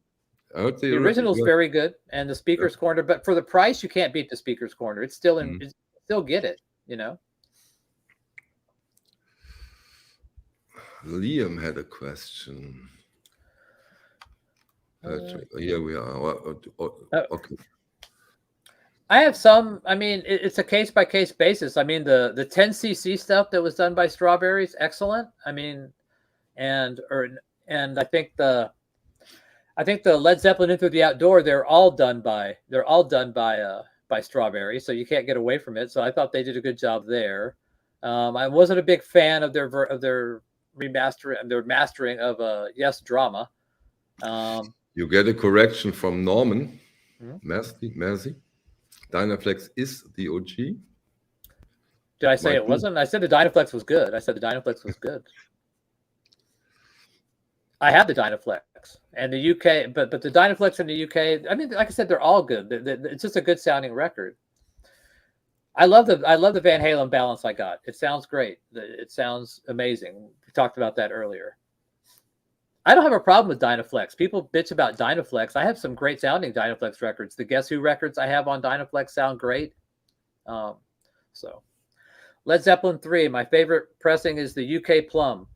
I heard the original's very good, and the Speaker's Corner. But for the price, you can't beat the Speaker's Corner. It's still still get it. Liam had a question. Here we are. Okay. I have some. I mean, it's a case by case basis. I mean, the 10cc stuff that was done by Strawberries, excellent. I mean, and I think the Led Zeppelin In Through the Outdoor, they're all done by Strawberry, so you can't get away from it. So I thought they did a good job there. I wasn't a big fan of their remastering and their mastering of Yes Drama. You get a correction from Norman. Merci. Dynaflex is the OG. Did I say it wasn't? I said the Dynaflex was good. I have the Dynaflex and the UK, but the Dynaflex in the UK. I mean, like I said, they're all good. It's just a good sounding record. I love the Van Halen balance I got. It sounds great. It sounds amazing. We talked about that earlier. I don't have a problem with Dynaflex. People bitch about Dynaflex. I have some great sounding Dynaflex records. The Guess Who records I have on Dynaflex sound great. So Led Zeppelin 3, my favorite pressing is the UK Plum.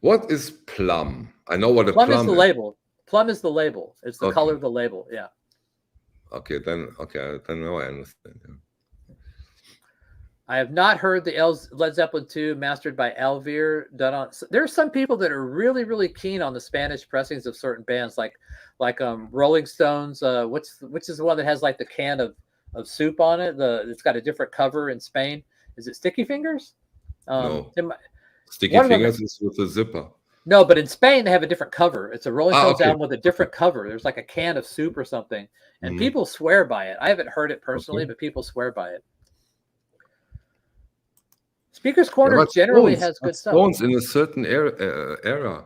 What is Plum? I know what a Plum is. The label. Plum is the label. It's the color of the label. Yeah. Okay, then now I understand. Yeah. I have not heard the Led Zeppelin 2 mastered by Alvear done on. There are some people that are really, really keen on the Spanish pressings of certain bands, like Rolling Stones. Which is the one that has like the can of soup on it? It's got a different cover in Spain. Is it Sticky Fingers? No, Sticky Fingers is with a zipper. No, but in Spain they have a different cover. It's a Rolling Stones okay. album with a different cover. There's like a can of soup or something, and people swear by it. I haven't heard it personally, but people swear by it. Speaker's Corner generally has good stuff. Stones in a certain era,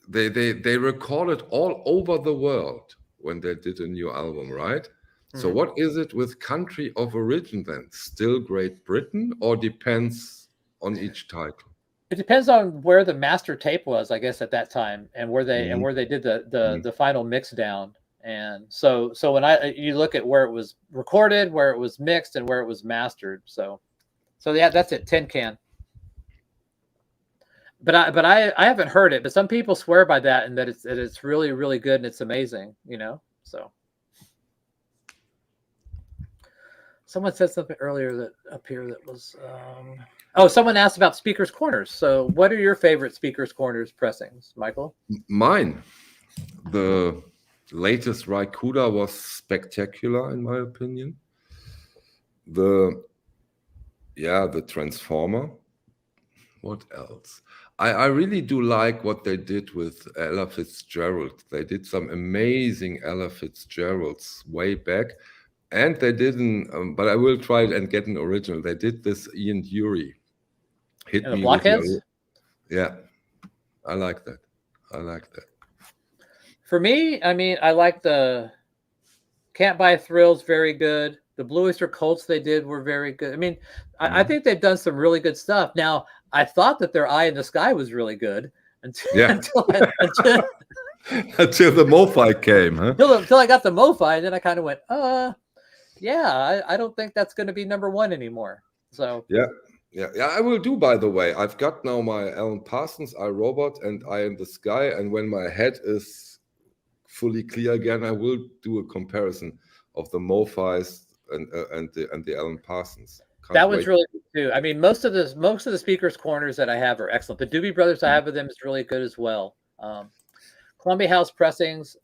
they recorded all over the world when they did a new album, right? So what is it with country of origin then? Still Great Britain, or depends on each title? It depends on where the master tape was, I guess, at that time, and where they did the final mix down. And so when you look at where it was recorded, where it was mixed, and where it was mastered, so yeah, that's it. Tin Can. But I haven't heard it. But some people swear by that, and that it's really, really good and it's amazing. So someone said something earlier that up here that was someone asked about Speaker's Corners. So what are your favorite Speaker's Corners pressings, Michael? Mine, the latest Raikuda was spectacular in my opinion. The Transformer. What else? I really do like what they did with Ella Fitzgerald. They did some amazing Ella Fitzgeralds way back, and they didn't. But I will try and get an original. They did this Ian Dury. Hit and the me Blockheads. Yeah, I like that. For me, I mean, I like the Can't Buy Thrills. Very good. The Blue Oyster Cults they did were very good. I mean, I think they've done some really good stuff. Now, I thought that their Eye in the Sky was really good until the MoFi came, huh? Until I got the MoFi, and then I kind of went, yeah, I don't think that's going to be number one anymore. So yeah, I will do. By the way, I've got now my Alan Parsons iRobot and Eye in the Sky, and when my head is fully clear again, I will do a comparison of the MoFis and the Alan Parsons. That was really good too. I mean, most of the Speaker's Corners that I have are excellent. The Doobie Brothers I have with them is really good as well. Columbia House pressings,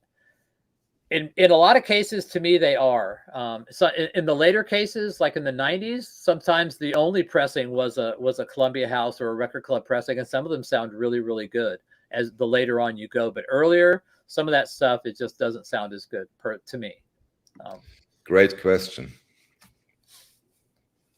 in a lot of cases, to me, they are. So in the later cases, like in the 90s, sometimes the only pressing was a Columbia House or a Record Club pressing, and some of them sound really, really good as the later on you go. But earlier, some of that stuff, it just doesn't sound as good to me. Great question.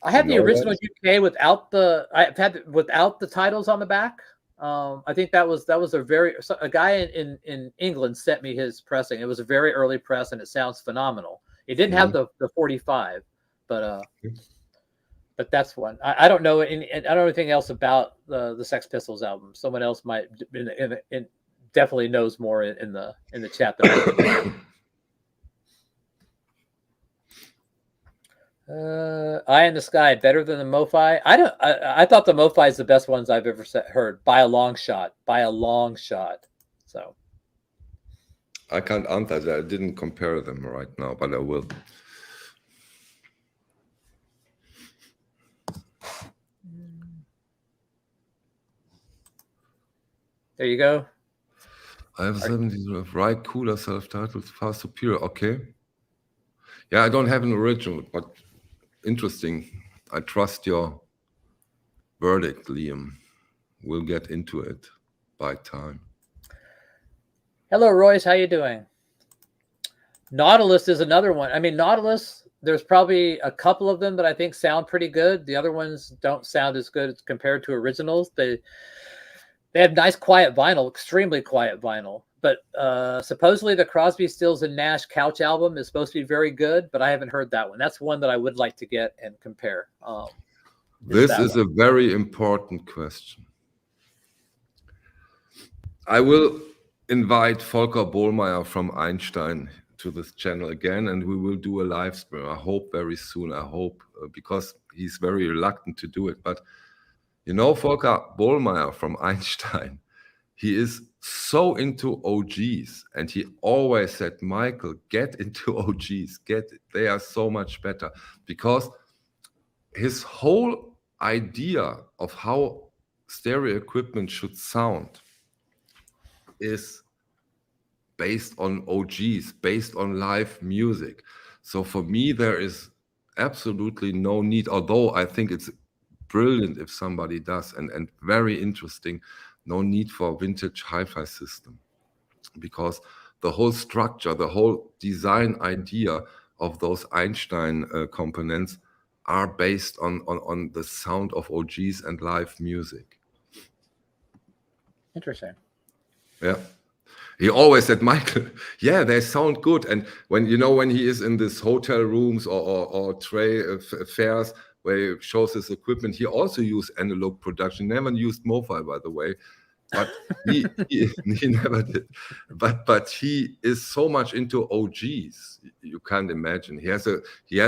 I have the original UK without the titles on the back. I think that was a guy in England sent me his pressing. It was a very early press, and it sounds phenomenal. It didn't have the 45, but that's one. I don't know I don't know anything else about the Sex Pistols album. Someone else might definitely knows more in the chat than I do. Eye in the Sky better than the MoFi. I thought the MoFi is the best ones I've ever heard by a long shot. So I can't answer that. I didn't compare them right now, but I will. There you go. I have 70s of right cooler self-titled far superior. Okay. Yeah, I don't have an original, but interesting. I trust your verdict, Liam. We'll get into it by time. Hello, Royce. How you doing? Nautilus is another one. I mean, Nautilus, there's probably a couple of them that I think sound pretty good. The other ones don't sound as good as compared to originals. They have nice, quiet vinyl, extremely quiet vinyl. But supposedly the Crosby, Stills, and Nash Couch album is supposed to be very good, but I haven't heard that one. That's one that I would like to get and compare. This is a very important question. I will invite Volker Bohlmeier from Einstein to this channel again, and we will do a live stream. I hope very soon. I hope, because he's very reluctant to do it. But you know, Volker Bohlmeier from Einstein, he is so into OGs, and he always said, Michael, get into OGs, they are so much better, because his whole idea of how stereo equipment should sound is based on OGs, based on live music. So for me, there is absolutely no need, although I think it's brilliant if somebody does, and very interesting, no need for vintage hi-fi system, because the whole structure, the whole design idea of those Einstein components are based on the sound of OGs and live music. Interesting. Yeah. He always said, Michael, yeah, they sound good. And when he is in this hotel rooms or trade fairs where he shows his equipment, he also used analog production. Never used mobile, by the way, but he never did. But he is so much into OGs, you can't imagine. He has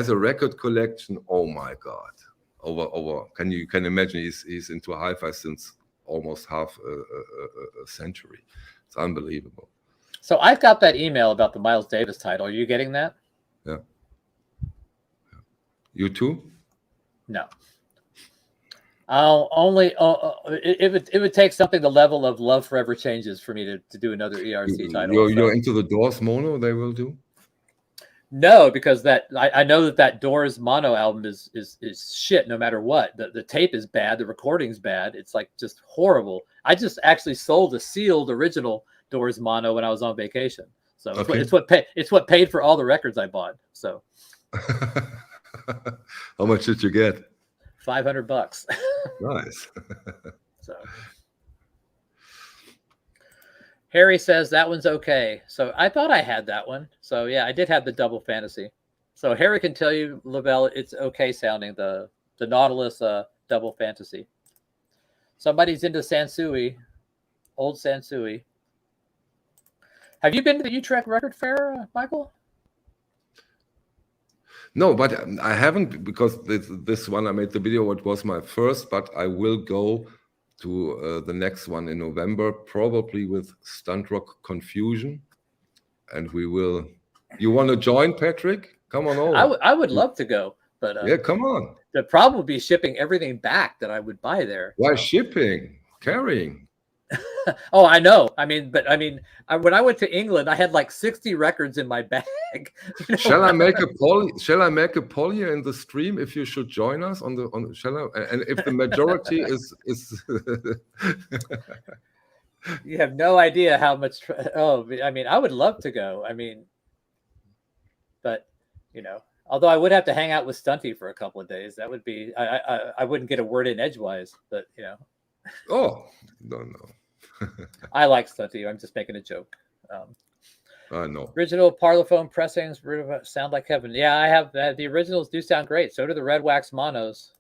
a record collection. Oh my God, over. Can you imagine? He's into hi-fi since almost half a century. It's unbelievable. So I've got that email about the Miles Davis title. Are you getting that? Yeah. You too? No. It would take something the level of Love Forever Changes for me to do another ERC title. You're into the Doors mono they will do? No, because I know that Doors mono album is shit no matter what. The tape is bad, the recording's bad. It's like just horrible. I just actually sold a sealed original Doors mono when I was on vacation. So okay. it's what paid for all the records I bought. So how much did you get? $500. Nice. So Harry says that one's okay. So I thought I had that one. So yeah, I did have the Double Fantasy. So Harry can tell you, Lavelle, it's okay sounding, the Nautilus Double Fantasy. Somebody's into Sansui, old Sansui. Have you been to the Utrecht Record Fair, Michael? No, but I haven't, because this one I made the video, it was my first, but I will go to the next one in November, probably with Stunt Rock Confusion. And we will... You want to join, Patrick? Come on over. I would love to go, but... yeah, come on. The problem would be shipping everything back that I would buy there. Why shipping? Carrying. Oh, I know. When I went to England, I had like 60 records in my bag. Shall I make a poll here in the stream if you should join us on the and if the majority is You have no idea how much I would love to go. But although I would have to hang out with Stunty for a couple of days, that would be I wouldn't get a word in edgewise, but Oh, no. I like Stunty. I'm just making a joke. I know. Original Parlophone pressings sound like heaven. Yeah, I have that. The originals do sound great. So do the Red Wax monos.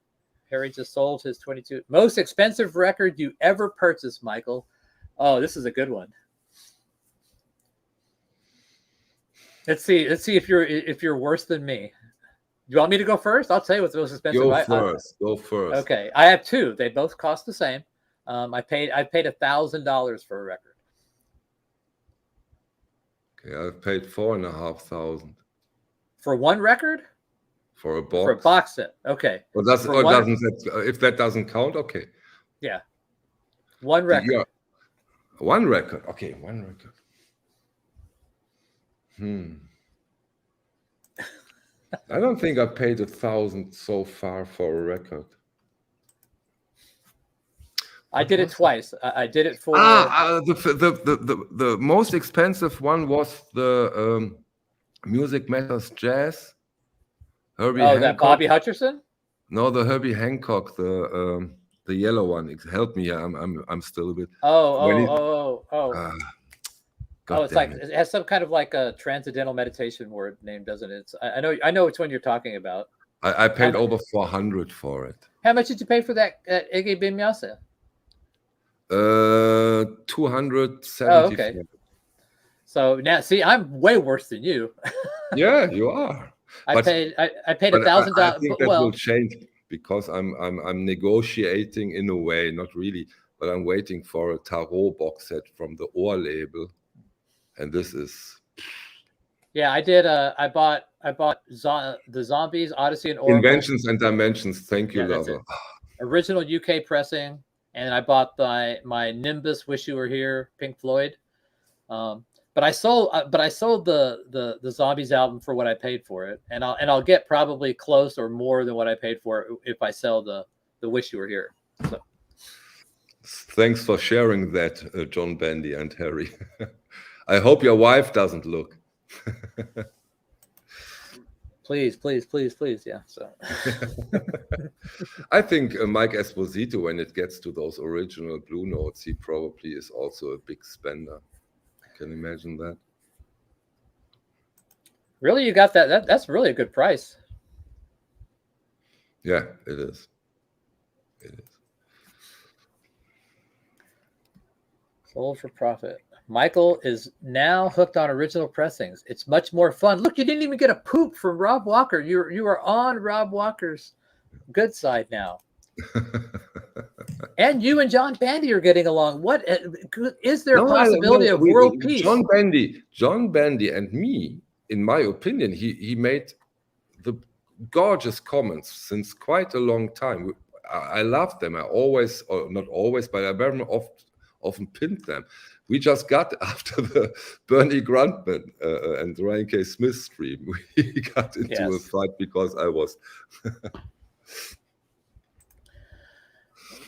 Harry just sold his 22. Most expensive record you ever purchased, Michael. Oh, this is a good one. Let's see if you're worse than me. Do you want me to go first? I'll tell you what's the most expensive. Go first. Okay, I have two. They both cost the same. I paid $1,000 for a record. Okay, I've paid $4,500 for one record. For a box. For a box set. Okay. Well, if that doesn't count, okay. Yeah. One record. Yeah. One record. Okay, one record. I don't think I paid $1,000 so far for a record. I did it twice. I did it for the most expensive one was the Music Matters Jazz. Herbie Hancock. That Bobby Hutcherson? No, the Herbie Hancock, the yellow one. Help me, I'm still a bit. It's like it has some kind of like a transcendental meditation word name, doesn't it? I know which one you're talking about. I paid over $400 for it. How much did you pay for that at Ege Bimyasa? 270. Oh, okay. So now, see, I'm way worse than you. Yeah, you are. I paid $1,000. I think that will change because I'm negotiating in a way, not really, but I'm waiting for a Tarot box set from the Ohr label, and this is. Yeah, I did. I bought the Zombies, Odyssey, and Oracle. Inventions and Dimensions. Thank you, lover. Original UK pressing, and I bought my Nimbus, Wish You Were Here, Pink Floyd. But I sold the Zombies album for what I paid for it, and I'll get probably close or more than what I paid for it if I sell the Wish You Were Here. So. Thanks for sharing that, John Bandy and Harry. I hope your wife doesn't look. Please, yeah. So I think Mike Esposito, when it gets to those original Blue Notes, he probably is also a big spender. Can you imagine that? Really, you got that? That's really a good price. Yeah, it is. It is. Sold for profit. Michael is now hooked on original pressings. It's much more fun. Look, you didn't even get a poop from Rob Walker. You are on Rob Walker's good side now. And you and John Bandy are getting along. What is there a possibility of world peace? John Bandy and me, in my opinion, he made the gorgeous comments since quite a long time. I love them. I always, or not always, but I very often pinned them. We just got, after the Bernie Grundman and Ryan K. Smith stream, we got into a fight because I was.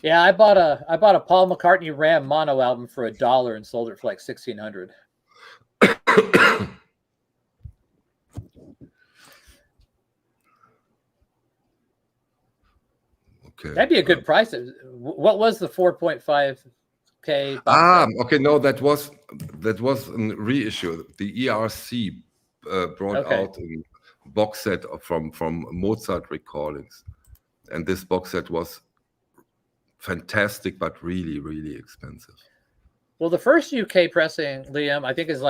Yeah, I bought a Paul McCartney Ram mono album for $1 and sold it for like $1,600. Okay, that'd be a good price. What was the 4.5K? Okay, no, that was a reissue. The ERC brought out a box set from Mozart recordings, and this box set was fantastic, but really, really expensive. Well, the first UK pressing, Liam, I think it's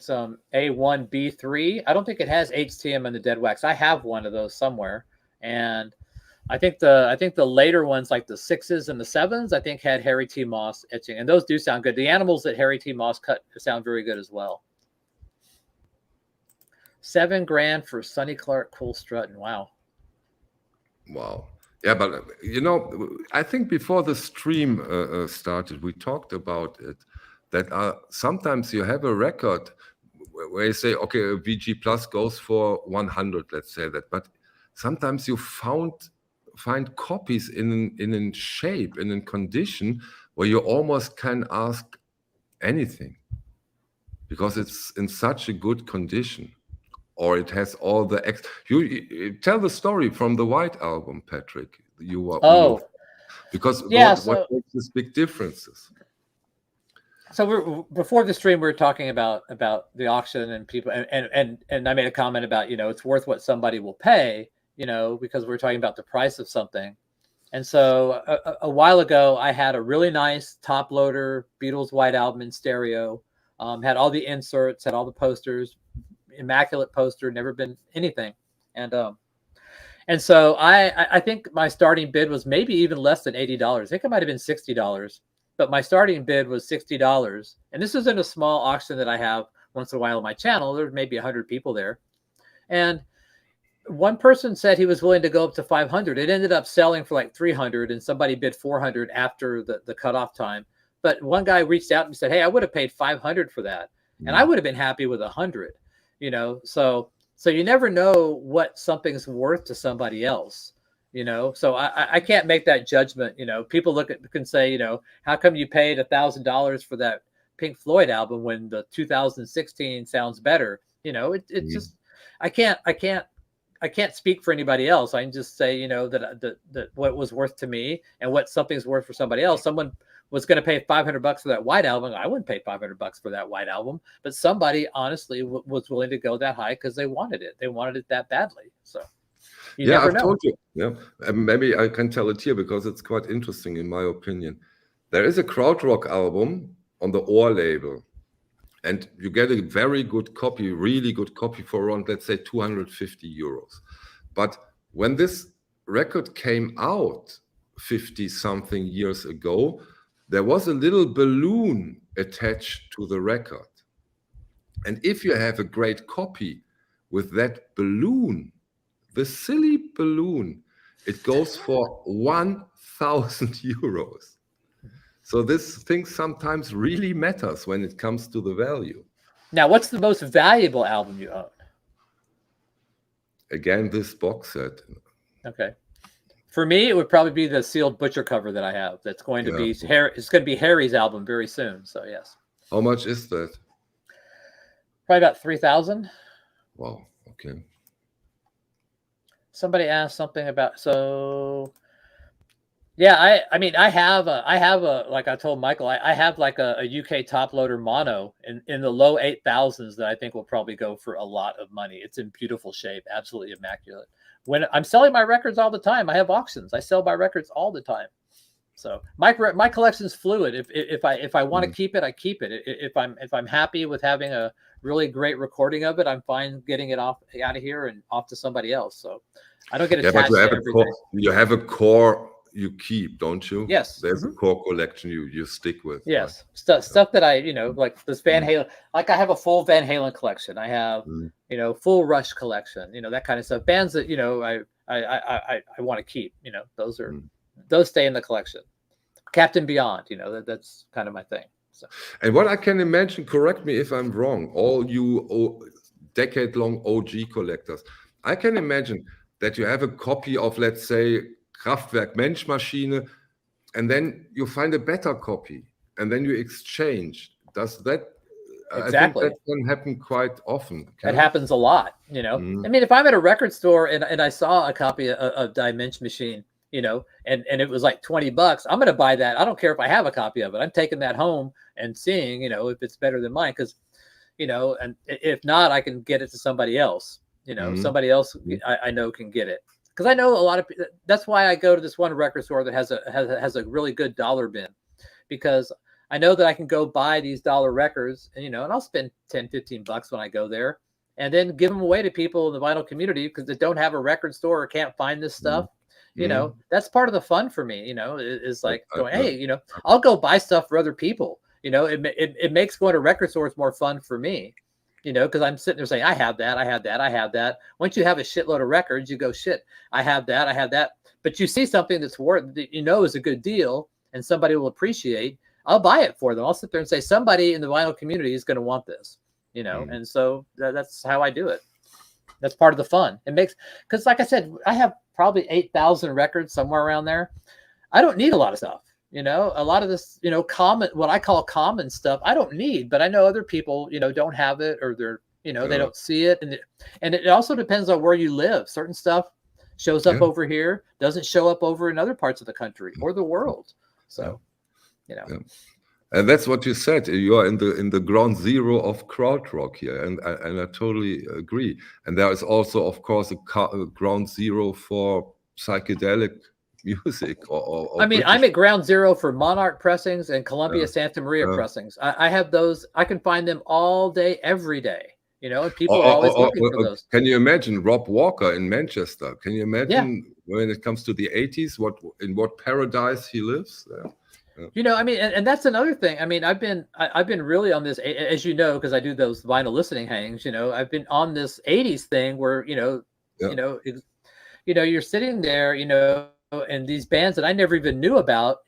A1B3. I don't think it has HTM and the dead wax. I have one of those somewhere, and I think the later ones, like the 6s and the 7s, I think had Harry T. Moss etching, and those do sound good. The animals that Harry T. Moss cut sound very good as well. $7,000 for Sonny Clark Cool Strutting. Wow. Yeah, but I think before the stream started, we talked about it, that sometimes you have a record where you say, okay, a VG Plus goes for 100, let's say that, but sometimes you find copies in shape, in condition, where you almost can ask anything because it's in such a good condition. Or it has all the you tell the story from the White Album, Patrick. Because what makes these big differences? So before the stream, we were talking about the auction and people, and I made a comment about it's worth what somebody will pay, because we're talking about the price of something. And so a while ago, I had a really nice top loader Beatles White Album in stereo, had all the inserts, had all the posters. Immaculate poster, never been anything, and so I think my starting bid was maybe even less than $80. I think it might have been $60, but my starting bid was $60. And this is in a small auction that I have once in a while on my channel. There's maybe 100 people there, and one person said he was willing to go up to 500. It ended up selling for like 300, and somebody bid 400 after the cutoff time. But one guy reached out and said, "Hey, I would have paid 500 for that, and I would have been happy with 100." So you never know what something's worth to somebody else, so I can't make that judgment. People can say, how come you paid $1,000 for that Pink Floyd album when the 2016 sounds better? It's just, I can't speak for anybody else. I can just say, that what was worth to me and what something's worth for somebody else. Someone was going to pay $500 for that White Album. I wouldn't pay $500 for that White Album, but somebody honestly was willing to go that high because they wanted it. They wanted it that badly. So you never know. Told you. Yeah, maybe I can tell it here because it's quite interesting in my opinion. There is a krautrock album on the Ohr label, and you get a very good copy, really good copy for around, let's say, 250 euros. But when this record came out 50 something years ago, there was a little balloon attached to the record. And if you have a great copy with that balloon, the silly balloon, it goes for 1,000 euros. So this thing sometimes really matters when it comes to the value. Now, what's the most valuable album you own? Again, this box set. Okay. For me, it would probably be the sealed butcher cover that I have. That's going to be it's going to be Harry's album very soon. So yes. How much is that? Probably about 3,000. Wow. Okay. Somebody asked something about yeah, I mean I have a like I told Michael, I have like a UK top loader mono in the low 8,000s that I think will probably go for a lot of money. It's in beautiful shape, absolutely immaculate. When I'm selling my records all the time, I have auctions. I sell my records all the time. So my collection's fluid. If I want to keep it, I keep it. If I'm happy with having a really great recording of it, I'm fine getting it out of here and off to somebody else. So I don't get attached to everything. You have a core you keep, don't you? Yes. There's a core collection you stick with. Yes. Right? Stuff that I, like this Van Halen, like I have a full Van Halen collection. I have, full Rush collection, that kind of stuff. Bands that, I want to keep, those stay in the collection. Captain Beyond, that's kind of my thing. So. And what I can imagine, correct me if I'm wrong, all you decade-long OG collectors, I can imagine that you have a copy of, let's say, Kraftwerk Menschmaschine, and then you find a better copy, and then you exchange. Does that? Exactly. I think that can happen quite often. It happens a lot, I mean, if I'm at a record store and I saw a copy of Die Menschmaschine, and it was like $20, I'm going to buy that. I don't care if I have a copy of it. I'm taking that home and seeing, if it's better than mine, because, and if not, I can get it to somebody else. Somebody else I know can get it. Because I know a lot of people. That's why I go to this one record store that has a really good dollar bin, because I know that I can go buy these dollar records, and I'll spend $10-15 when I go there, and then give them away to people in the vinyl community because they don't have a record store or can't find this stuff. That's part of the fun for me. Is like going, hey, I'll go buy stuff for other people. It makes going to record stores more fun for me. Because I'm sitting there saying, I have that, I have that, I have that. Once you have a shitload of records, you go, shit, I have that, I have that. But you see something that's worth, that is a good deal and somebody will appreciate, I'll buy it for them. I'll sit there and say, somebody in the vinyl community is going to want this, and so that's how I do it. That's part of the fun. It makes, because like I said, I have probably 8,000 records, somewhere around there. I don't need a lot of stuff. A lot of this, common, what I call common stuff, I don't need, but I know other people, don't have it, or they're, they don't see it. And it also depends on where you live. Certain stuff shows up over here, doesn't show up over in other parts of the country or the world. So, And that's what you said. You are in the ground zero of krautrock here, and I totally agree. And there is also, of course, a ground zero for psychedelic music or I mean, British. I'm at ground zero for Monarch pressings and Columbia Santa Maria pressings. I have those. I can find them all day, every day. And people are always looking for those. Can you imagine Rob Walker in Manchester? Can you imagine when it comes to the 80s, in what paradise he lives? I mean, and that's another thing. I mean, I've been really on this, as because I do those vinyl listening hangs. I've been on this 80s thing where you're sitting there, and these bands that I never even knew about,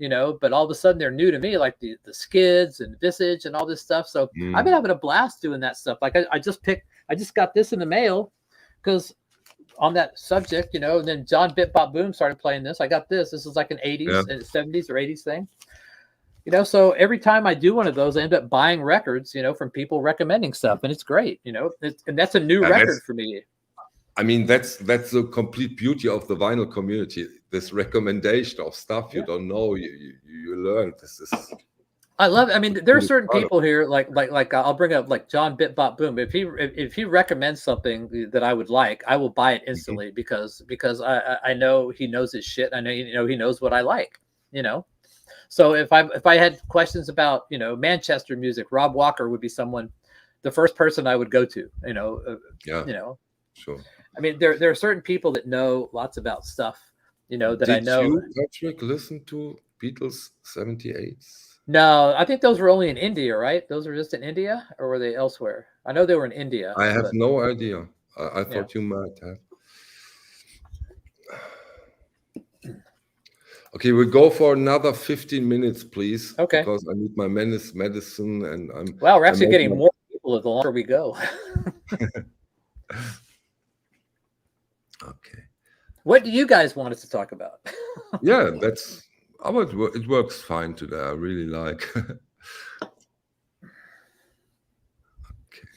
but all of a sudden they're new to me, like the Skids and Visage and all this stuff. So I've been having a blast doing that stuff. Like I just got this in the mail because on that subject, and then John Bit Bop Boom started playing this. I got this. This is like an 80s and 70s or 80s thing. So every time I do one of those, I end up buying records, from people recommending stuff, and it's great, and that's a new record for me. I mean, that's the complete beauty of the vinyl community. This recommendation of stuff you don't know, you learn. This is. I love it. I mean, there are certain people here, like I'll bring up like John Bit Bop Boom. If he recommends something that I would like, I will buy it instantly because I know he knows his shit. I know he knows what I like. So if I had questions about Manchester music, Rob Walker would be the first person I would go to. Sure. I mean, there are certain people that know lots about stuff, that I know. Did you, Patrick, listen to Beatles 78? No, I think those were only in India, right? Those were just in India, or were they elsewhere? I know they were in India, I have but no idea. I yeah. thought you might have. Okay, we'll go for another 15 minutes, please, Okay. because I need my medicine, and Well, we're I actually make getting my, more people the longer we go. okay. What do you guys want us to talk about? Yeah, it works fine today. I really like. Okay.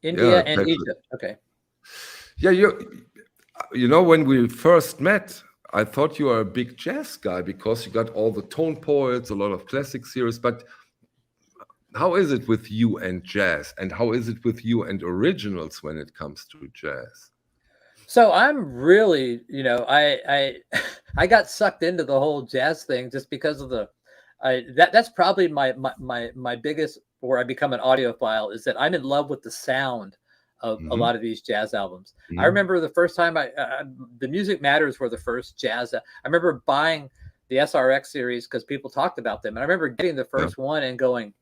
India Yeah, and Patrick. Egypt. Okay. Yeah, you know, when we first met, I thought you are a big jazz guy because you got all the tone poets, a lot of classic series. But how is it with you and jazz? And how is it with you and originals when it comes to jazz? So I'm really, I got sucked into the whole jazz thing just because of that's probably my biggest, where I become an audiophile, is that I'm in love with the sound of a Hmm. lot of these jazz albums. I Hmm. remember the first time the Music Matters were the first jazz. I remember buying the SRX series because people talked about them, and I remember getting the Yeah. first one and going,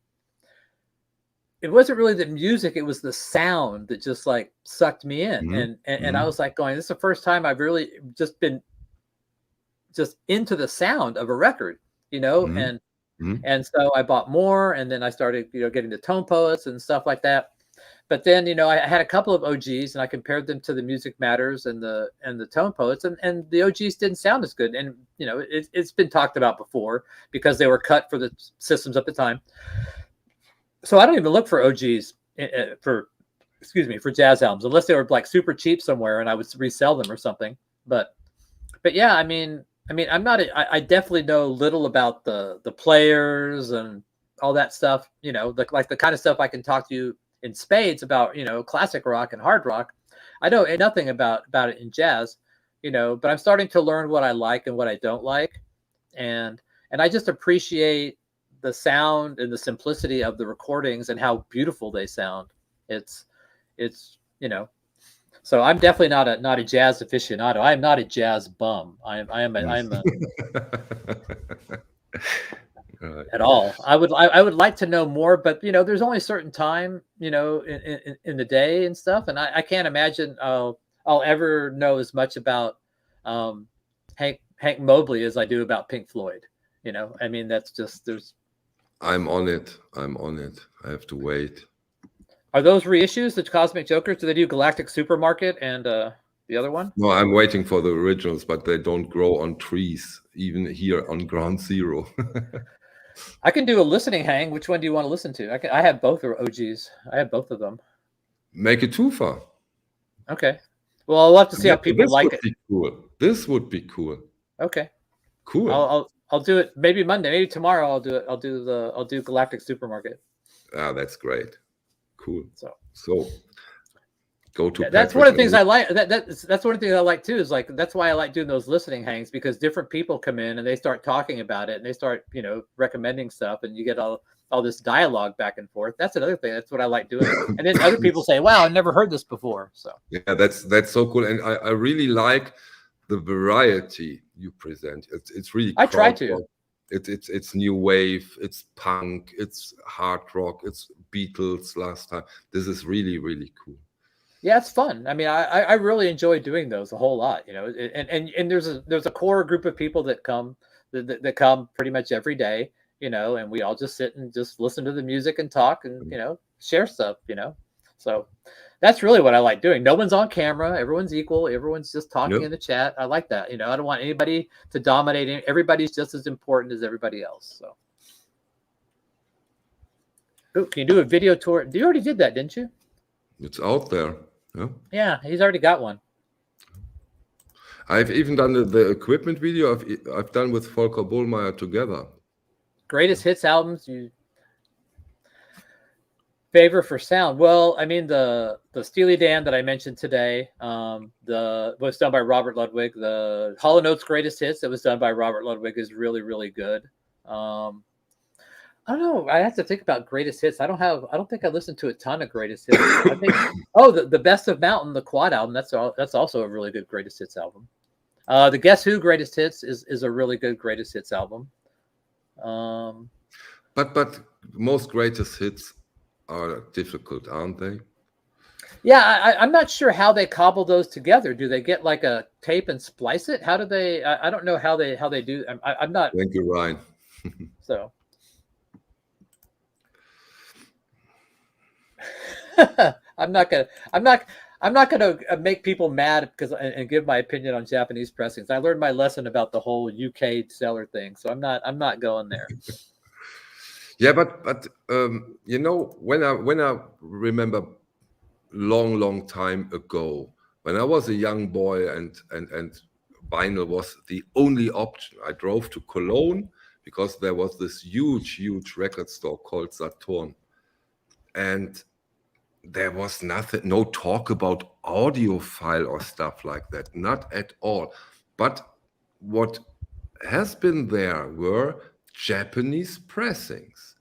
it wasn't really the music, it was the sound that just like sucked me in. Hmm. And I Hmm. was like going, this is the first time I've really just been just into the sound of a record, Hmm. Hmm. and so I bought more, and then I started, getting the tone poets and stuff like that. But then, I had a couple of OGs, and I compared them to the Music Matters and the tone poets, and the OGs didn't sound as good. And it's been talked about before because they were cut for the systems at the time. So I don't even look for OGs for, excuse me, for jazz albums, unless they were like super cheap somewhere and I would resell them or something. But yeah, I'm not. I definitely know little about the players and all that stuff. Like the kind of stuff I can talk to you in spades about. Classic rock and hard rock. I know nothing about it in jazz. But I'm starting to learn what I like and what I don't like, and I just appreciate the sound and the simplicity of the recordings and how beautiful they sound. It's so I'm definitely not a jazz aficionado. I am not a jazz bum. I am Right. at all. I would like to know more, but there's only a certain time, in the day and stuff, and I can't imagine I'll ever know as much about um, Hank Mobley as I do about Pink Floyd. I mean, that's just there's. I'm on it. I'm on it. I have to wait. Are those reissues, the Cosmic Jokers? Do they do Galactic Supermarket and the other one? No, I'm waiting for the originals, but they don't grow on trees, even here on Ground Zero. I can do a listening hang. Which one do you want to listen to? I have both OGs. I have both of them. Make it too far. Okay. Well, I'll have to see how people This like would it. be cool. This would be cool. Okay. Cool. I'll do it maybe Monday, maybe tomorrow. I'll do it. I'll do Galactic Supermarket. Ah, that's great. Cool. So go to that's one of the Patrick things I like. That's one of the things I like too. Is like that's why I like doing those listening hangs, because different people come in and they start talking about it and they start recommending stuff, and you get all this dialogue back and forth. That's another thing. That's what I like doing. And then other people say, "Wow, I never heard this before." So yeah, that's so cool, and I really like the variety you present. It's really I try to. It's new wave, it's punk, it's hard rock, it's Beatles last time. This is really, really cool. Yeah, it's fun. I mean, I really enjoy doing those a whole lot. And there's a core group of people that come that come pretty much every day. And we all just sit and just listen to the music and talk and share stuff. So that's really what I like doing. No one's on camera. Everyone's equal. Everyone's just talking Yeah. in the chat. I like that. I don't want anybody to dominate. Everybody's just as important as everybody else. So, ooh, can you do a video tour? You already did that, didn't you? It's out there. Yeah. Yeah, he's already got one. I've even done the equipment video I've done with Volker Bohlmeier together. Greatest hits albums you favor for sound? Well, I mean the Steely Dan that I mentioned today, was done by Robert Ludwig. The Hall & Oates Greatest Hits that was done by Robert Ludwig is really, really good. I don't know. I have to think about greatest hits. I don't think I listened to a ton of greatest hits. I think the Best of Mountain, the quad album, that's also a really good greatest hits album. The Guess Who Greatest Hits is a really good greatest hits album. But most greatest hits are difficult, aren't they? Yeah, I'm not sure how they cobble those together. Do they get like a tape and splice it? How do they? I don't know how they do. I'm not. Thank you, Ryan. So I'm not gonna make people mad because and give my opinion on Japanese pressings. I learned my lesson about the whole UK seller thing, so I'm not going there. Yeah, but you know, when I remember long time ago, when I was a young boy and vinyl was the only option. I drove to Cologne because there was this huge record store called Saturn, and there was nothing, no talk about audiophile or stuff like that, not at all. But what has been there were Japanese pressings.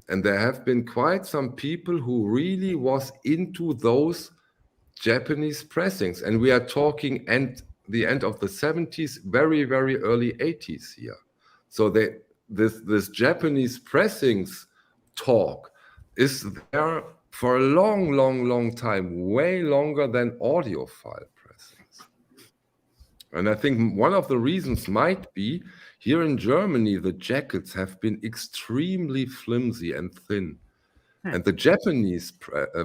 And there have been quite some people who really was into those Japanese pressings. And we are talking the end of the 70s, very early 80s here. So this Japanese pressings talk is there for a long time, way longer than audiophile pressings. And I think one of the reasons might be here in Germany, the jackets have been extremely flimsy and thin. And the Japanese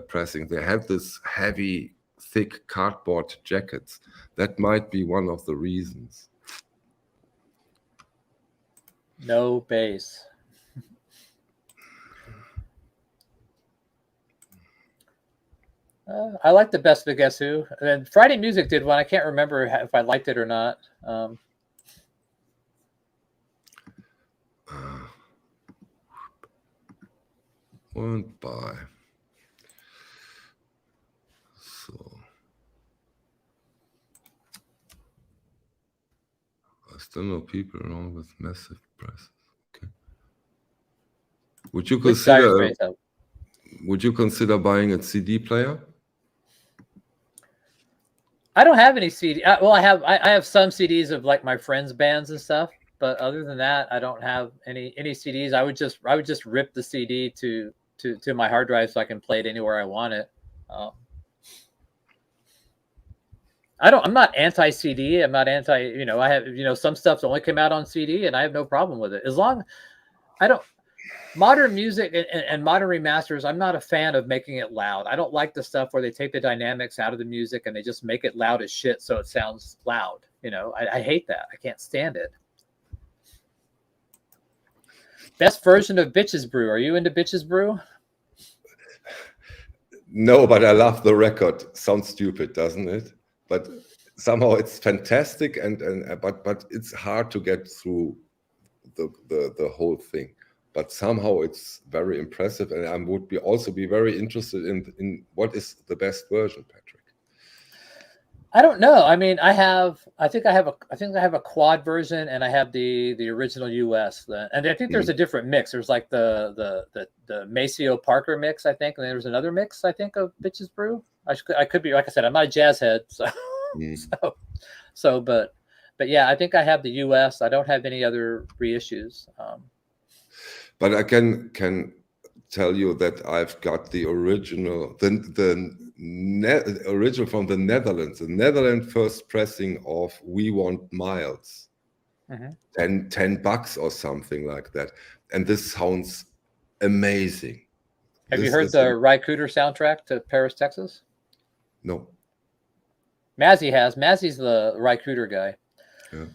pressing, they have this heavy, thick cardboard jackets. That might be one of the reasons. No bass. I like the Best of Guess Who. And Friday Music did one. I can't remember if I liked it or not. Went by. So I still know people around with massive presses. Okay. Would you consider buying a CD player? I don't have any CD. Well, I have some CDs of like my friends' bands and stuff, but other than that, I don't have any CDs. I would just rip the CD to my hard drive so I can play it anywhere I want it. I'm not anti-CD. I'm not anti. I have some stuff that only came out on CD, and I have no problem with it as long. Modern music and modern remasters, I'm not a fan of making it loud. I don't like the stuff where they take the dynamics out of the music and they just make it loud as shit so it sounds loud. I hate that. I can't stand it. Best version of Bitches Brew. Are you into Bitches Brew? No, but I love the record. Sounds stupid, doesn't it? But somehow it's fantastic, but it's hard to get through the whole thing. But somehow it's very impressive, and I would also be very interested in what is the best version, Patrick. I don't know. I mean, I think I have a quad version, and I have the original US. And I think there's a different mix. There's like the Maceo Parker mix, I think, and there's another mix, I think, of Bitches Brew. I could be, like I said, I'm not a jazz head, but yeah, I think I have the US. I don't have any other reissues. But I can tell you that I've got the original, original from the Netherlands, the Netherlands first pressing of We Want Miles, $10 or something like that, and this sounds amazing. Have you heard the Ry Cooder soundtrack to Paris, Texas? No. Mazzy has. Mazzy's the Ry Cooder guy. Yeah.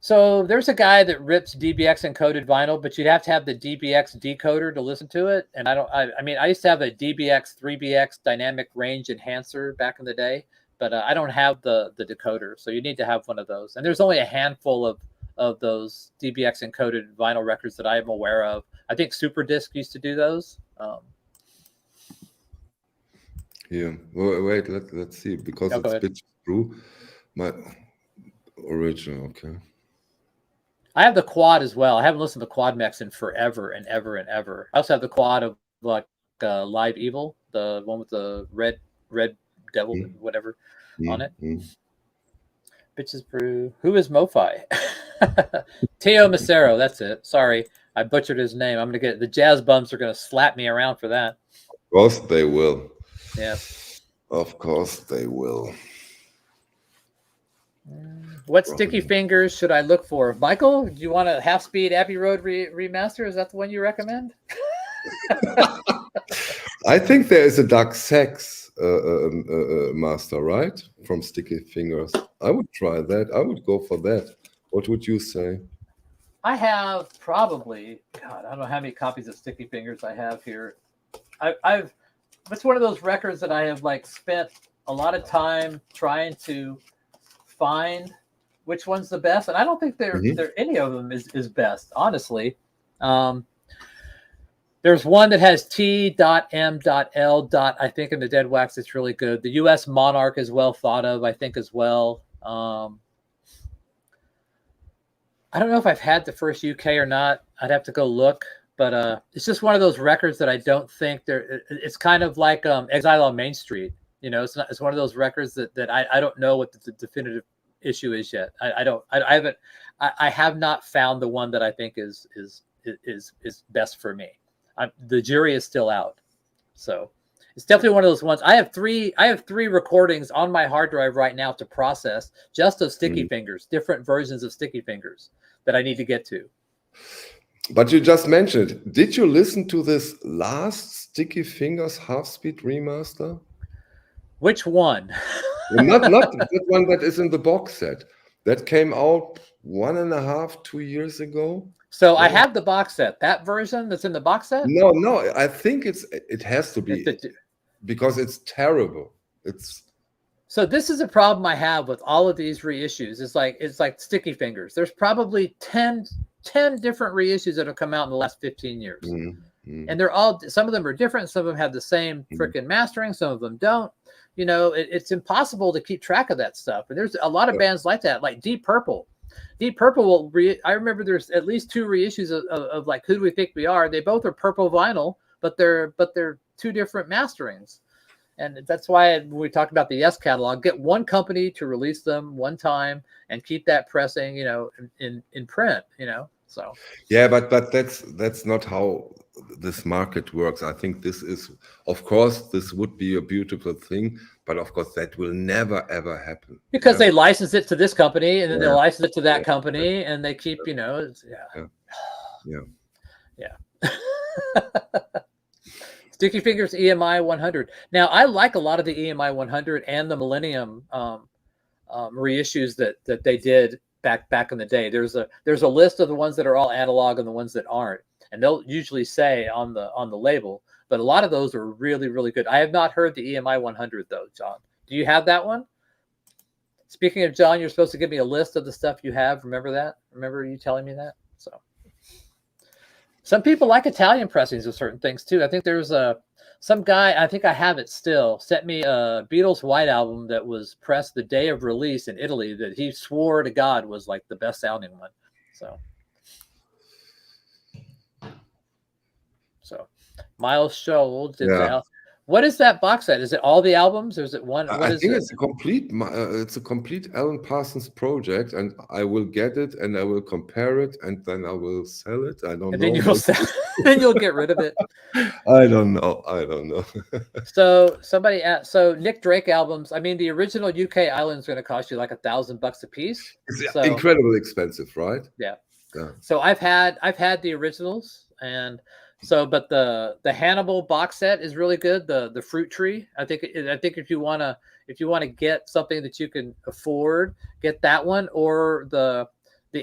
So there's a guy that rips DBX encoded vinyl, but you'd have to have the DBX decoder to listen to it. And I used to have a DBX 3BX dynamic range enhancer back in the day, but I don't have the decoder. So you need to have one of those. And there's only a handful of those DBX encoded vinyl records that I am aware of. I think Super Disc used to do those. Yeah. Well, wait, let's see, because it's Bitches Brew. My original, okay. I have the quad as well. I haven't listened to quad mix in forever and ever and ever. I also have the quad of like Live Evil, the one with the red devil, whatever, on it. Bitches Brew. Who is MoFi? Teo Macero. That's it. Sorry. I butchered his name. I'm gonna get the jazz bums are gonna slap me around for that. Of course they will. Yes. Of course they will. What sticky fingers should I look for? Michael, do you want a half-speed Abbey Road remaster? Is that the one you recommend? I think there is a Dark Sex master, right? From Sticky Fingers. I would try that. I would go for that. What would you say? I have probably, God, I don't know how many copies of Sticky Fingers I have here. I've it's one of those records that I have like spent a lot of time trying to find which one's the best, and I don't think there any of them is best, honestly. There's one that has T.M.L. I think in the Dead Wax. It's really good. The U.S. Monarch is well thought of, I think, as well. I don't know if I've had the first UK or not. I'd have to go look, but it's just one of those records that I don't think there. It's kind of like Exile on Main Street. You know, it's one of those records that I don't know what the definitive issue is yet. I have not found the one that I think is best for me. The jury is still out, so it's definitely one of those ones. I have three recordings on my hard drive right now to process, just of Sticky Fingers, different versions of Sticky Fingers that I need to get to. But you just mentioned, did you listen to this last Sticky Fingers half-speed remaster? Which one? not that one that is in the box set. That came out 1.5, 2 years ago. So I have the box set. That version that's in the box set? No, I think it has to be because it's terrible. So this is a problem I have with all of these reissues. It's like Sticky Fingers. There's probably 10 different reissues that have come out in the last 15 years. And they're all, some of them are different. Some of them have the same freaking mastering. Some of them don't. You know, it's impossible to keep track of that stuff. And there's a lot of bands like that, like Deep Purple. Deep Purple I remember there's at least 2 reissues of like Who Do We Think We Are. They both are purple vinyl, but they're 2 different masterings. And that's why when we talked about the Yes catalog, get one company to release them one time and keep that pressing, you know, in print, you know. So yeah, but that's not how this market works. I think this is, of course, this would be a beautiful thing, but of course that will never ever happen because they license it to this company and then they license it to that company and they keep, you know, Sticky Fingers EMI 100. Now I like a lot of the EMI 100 and the Millennium reissues that they did back in the day. There's a list of the ones that are all analog and the ones that aren't, and they'll usually say on the label, but a lot of those are really, really good. I have not heard the EMI 100 though, John. Do you have that one? Speaking of John, you're supposed to give me a list of the stuff you have. Remember that? Remember you telling me that? So some people like Italian pressings of certain things too. I think there's some guy, I think I have it still, sent me a Beatles White Album that was pressed the day of release in Italy that he swore to God was like the best sounding one. So Miles Schultz. What is that box set? Is it all the albums, or is it one? I think it's a complete Alan Parsons project, and I will get it and I will compare it and then I will sell it. I don't know. Then you'll sell, then you'll get rid of it. I don't know. So somebody asked, so Nick Drake albums. I mean, the original UK Island is going to cost you like $1,000 a piece. It's incredibly expensive, right? Yeah. So I've had the originals, and so, but the Hannibal box set is really good. The Fruit Tree. I think if you wanna get something that you can afford, get that one, or the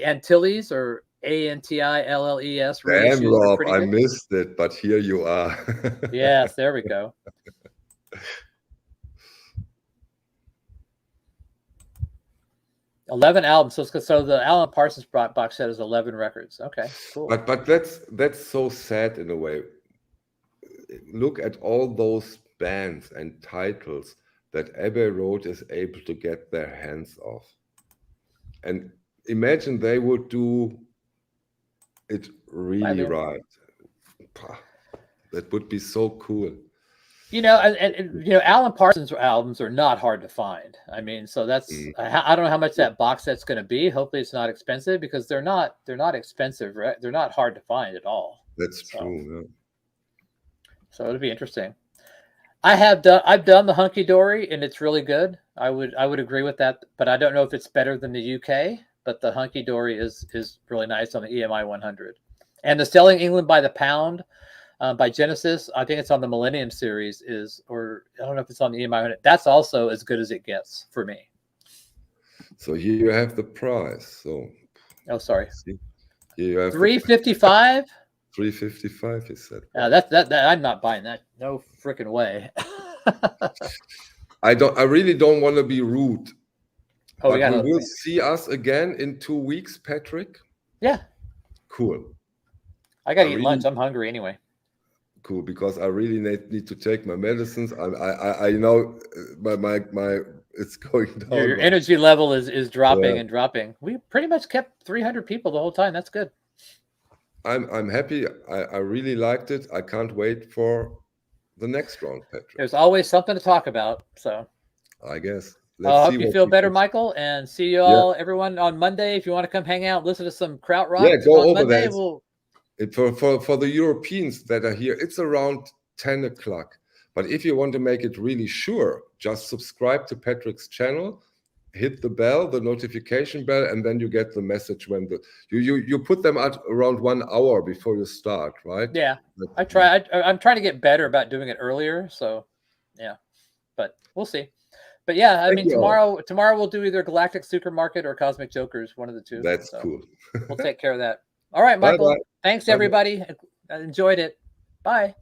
Antilles or ANTILLES. Damn, Rob, I missed it, but here you are. Yes, there we go. $11 albums. So the Alan Parsons box set is 11 records. Okay, cool. But that's so sad in a way. Look at all those bands and titles that Abbey Road is able to get their hands off. And imagine they would do it really right. That would be so cool. You know, and you know, Alan Parsons albums are not hard to find. I mean, so that's I don't know how much that box set's going to be. Hopefully, it's not expensive because they're not expensive. Right? They're not hard to find at all. That's true. Yeah. So it'll be interesting. I've done the Hunky Dory and it's really good. I would agree with that, but I don't know if it's better than the UK. But the Hunky Dory is really nice on the EMI 100, and the Selling England by the Pound. By Genesis, I think it's on the Millennium series, or I don't know if it's on the EMI 100. That's also as good as it gets for me. So here you have the price. So, oh, sorry, here you have $355. $355, he said. That I'm not buying that. No freaking way. I really don't want to be rude. Oh, but we will see us again in 2 weeks, Patrick. Yeah. Cool. I gotta eat lunch. I'm hungry anyway. Cool, because I really need to take my medicines. I know my it's going down. Your energy level is dropping and dropping. We pretty much kept 300 people the whole time. That's good. I'm happy. I really liked it. I can't wait for the next round, Patrick. There's always something to talk about. So I guess. I hope you feel better, Michael, and see you all, everyone, on Monday. If you want to come hang out, listen to some krautrock. Yeah, go over Monday, there. For the Europeans that are here, it's around 10 o'clock. But if you want to make it really sure, just subscribe to Patrick's channel, hit the bell, the notification bell, and then you get the message when you put them at around 1 hour before you start, right? Yeah, I try. I'm trying to get better about doing it earlier. So, yeah, but we'll see. But yeah, I mean, tomorrow we'll do either Galactic Supermarket or Cosmic Jokers, one of the two. That's cool. We'll take care of that. All right, Michael. Bye-bye. Thanks, everybody. I enjoyed it. Bye.